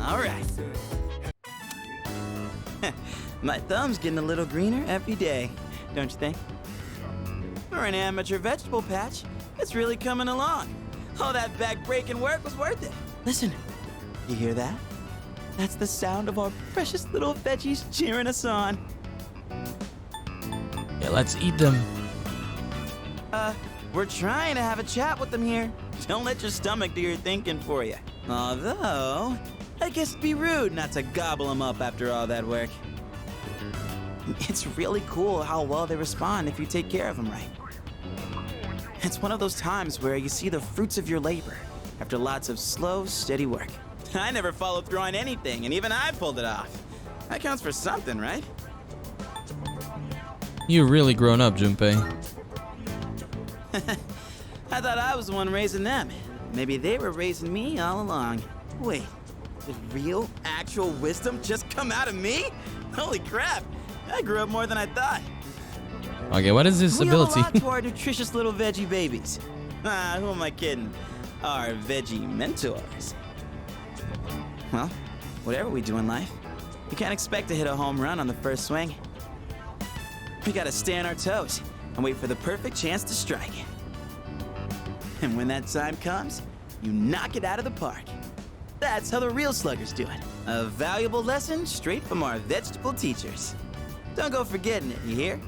Alright. My thumb's getting a little greener every day, don't you think? For an amateur vegetable patch, it's really coming along. All that back-breaking work was worth it. Listen, you hear that? That's the sound of our precious little veggies cheering us on. Yeah, let's eat them. We're trying to have a chat with them here. Don't let your stomach do your thinking for you. Although, I guess it'd be rude not to gobble them up after all that work. It's really cool how well they respond if you take care of them right. It's one of those times where you see the fruits of your labor after lots of slow, steady work. I never followed through on anything, and even I pulled it off. That counts for something, right? You've really grown up, Junpei. I thought I was the one raising them. Maybe they were raising me all along. Wait, did real, actual wisdom just come out of me? Holy crap, I grew up more than I thought. Okay, what is this ability? We owe a lot to our nutritious little veggie babies. Who am I kidding? Our veggie mentors. Well, whatever we do in life, you can't expect to hit a home run on the first swing. We gotta stay on our toes and wait for the perfect chance to strike. And when that time comes, you knock it out of the park. That's how the real sluggers do it. A valuable lesson straight from our vegetable teachers. Don't go forgetting it, you hear?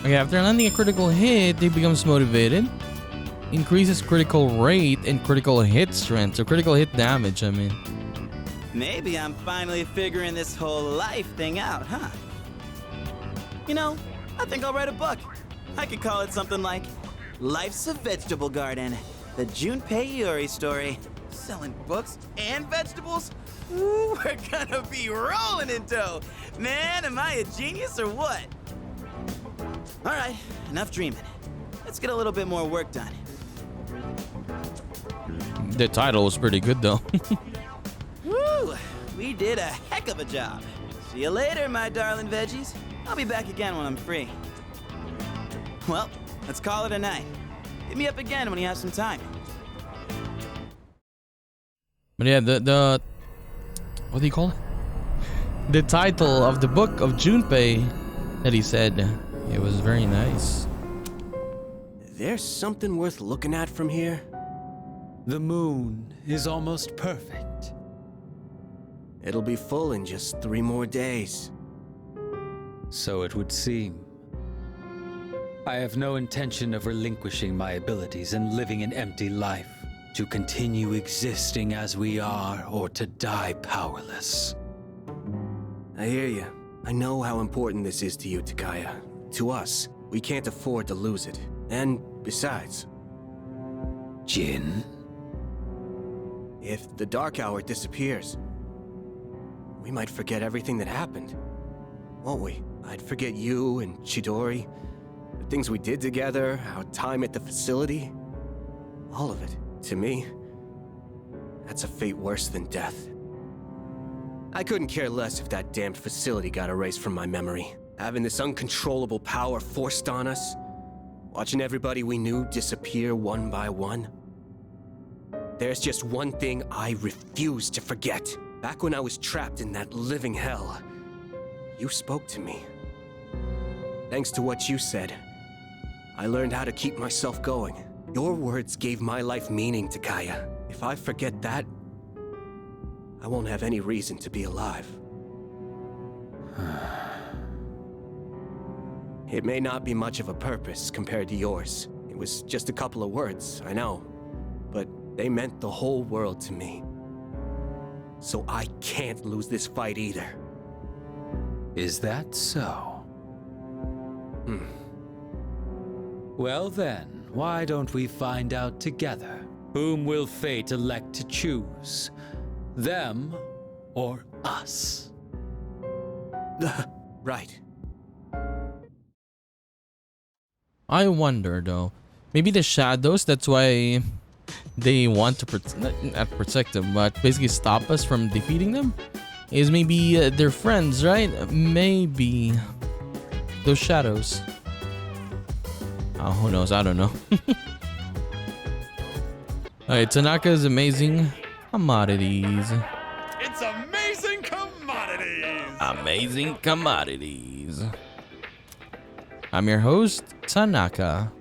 Okay, after landing a critical hit, he becomes motivated. Increases critical rate and critical hit strength, so critical hit damage, I mean. Maybe I'm finally figuring this whole life thing out, huh? You know, I think I'll write a book. I could call it something like Life's a Vegetable Garden, the Junpei Iori story. Selling books and vegetables? Ooh, we're gonna be rolling in dough. Man, am I a genius or what? All right, enough dreaming. Let's get a little bit more work done. The title was pretty good though. Woo! We did a heck of a job. See you later, my darling veggies. I'll be back again when I'm free. Well, let's call it a night. Hit me up again when you have some time. But yeah, the what do you call it? The title of the book of Junpei that he said, it was very nice. There's something worth looking at from here. The moon is almost perfect. It'll be full in just 3 more days. So it would seem. I have no intention of relinquishing my abilities and living an empty life, to continue existing as we are or to die powerless. I hear you. I know how important this is to you, Takaya. To us, we can't afford to lose it. And besides... Jin? If the Dark Hour disappears, we might forget everything that happened. Won't we? I'd forget you and Chidori, the things we did together, our time at the facility. All of it. To me, that's a fate worse than death. I couldn't care less if that damned facility got erased from my memory. Having this uncontrollable power forced on us, watching everybody we knew disappear one by one. There's just one thing I refuse to forget. Back when I was trapped in that living hell, you spoke to me. Thanks to what you said, I learned how to keep myself going. Your words gave my life meaning, Takaya. If I forget that, I won't have any reason to be alive. It may not be much of a purpose compared to yours. It was just a couple of words, I know. But they meant the whole world to me. So I can't lose this fight either. Is that so? Well then, why don't we find out together? Whom will fate elect to choose? Them or us? Right. I wonder though, maybe the shadows, that's why they want to not protect them, but basically stop us from defeating them? Is maybe their friends, right? Maybe those shadows. Oh, who knows? I don't know. Alright, Tanaka's amazing commodities. It's amazing commodities! Amazing commodities. I'm your host, Tanaka.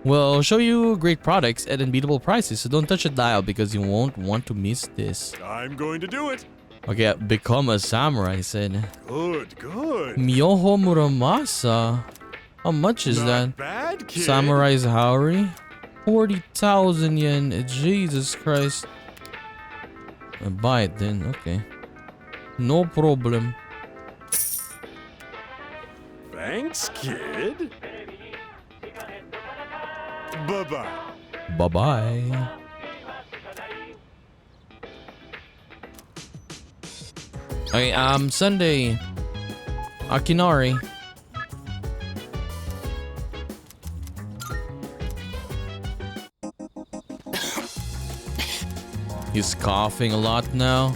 We'll show you great products at unbeatable prices, so don't touch the dial because you won't want to miss this. I'm going to do it. Okay, become a samurai, I said. Good, good. Myoho Muramasa. How much is that? Bad, kid. Samurai's Haori? 40,000 yen. Jesus Christ. I'll buy it then. Okay. No problem. Thanks, kid. Bye-bye. Bye-bye. Okay, Sunday. Akinari. He's coughing a lot now.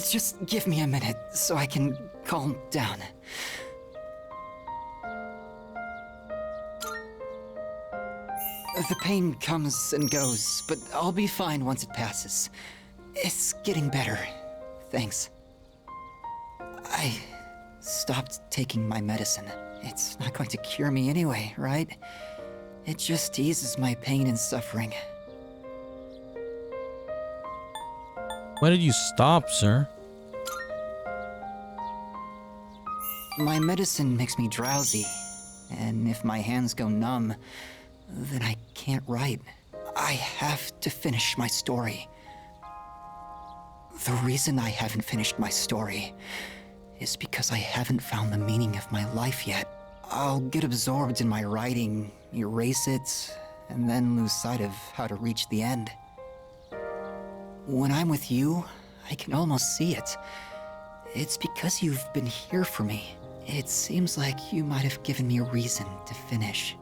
Just give me a minute so I can calm down. The pain comes and goes, but I'll be fine once it passes. It's getting better. Thanks. I stopped taking my medicine. It's not going to cure me anyway, right? It just eases my pain and suffering. Why did you stop, sir? My medicine makes me drowsy, and if my hands go numb, then I can't write. I have to finish my story. The reason I haven't finished my story is because I haven't found the meaning of my life yet. I'll get absorbed in my writing, erase it, and then lose sight of how to reach the end. When I'm with you, I can almost see it. It's because you've been here for me. It seems like you might have given me a reason to finish.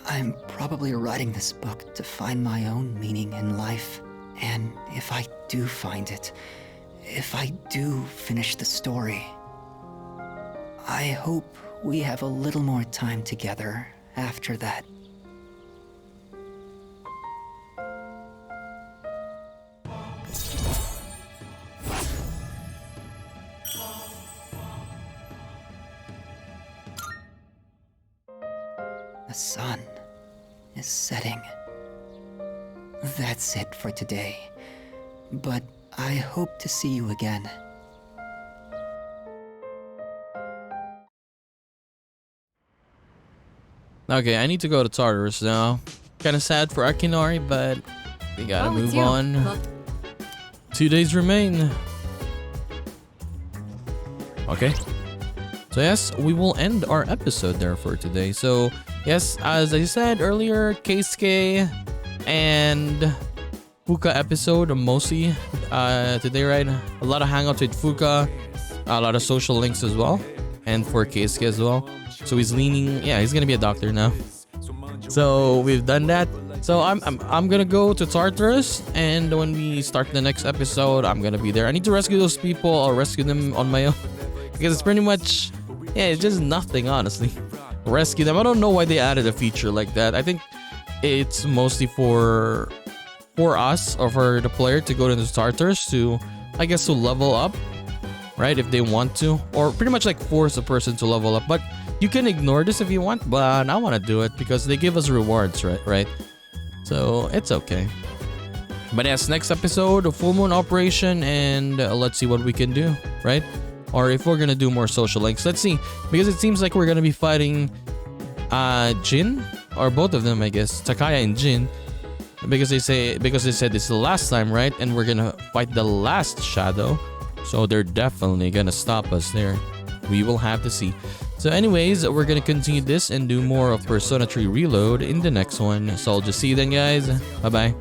I'm probably writing this book to find my own meaning in life. And if I do find it, if I do finish the story, I hope we have a little more time together after that. The sun is setting. That's it for today. But I hope to see you again. Okay, I need to go to Tartarus now. Kind of sad for Akinori, but we gotta Oh, it's move you. on. Look. 2 days remain. Okay. So yes, we will end our episode there for today. So yes, as I said earlier, Keisuke and Fuka episode mostly today, right? A lot of hangouts with Fuka, a lot of social links as well, and for Keisuke as well. So he's leaning, yeah, he's gonna be a doctor now. So we've done that. So I'm gonna go to Tartarus, and when we start the next episode, I'm gonna be there. I need to rescue those people. I'll rescue them on my own because it's pretty much, yeah, it's just nothing, honestly. Rescue them. I don't know why they added a feature like that. I think it's mostly for us or for the player to go to the Tartarus to, I guess, to level up, right? If they want to, or pretty much like force a person to level up. But you can ignore this if you want, but I want to do it because they give us rewards, right? So it's okay. But yes, next episode, a full moon operation, and let's see what we can do, right? Or if we're gonna do more social links. Let's see, because it seems like we're gonna be fighting Jin, or both of them, I guess, Takaya and Jin, because they said this is the last time, right? And we're gonna fight the last shadow, so they're definitely gonna stop us there. We will have to see. So anyways, we're gonna continue this and do more of Persona 3 Reload in the next one. So I'll just see you then, guys. Bye bye.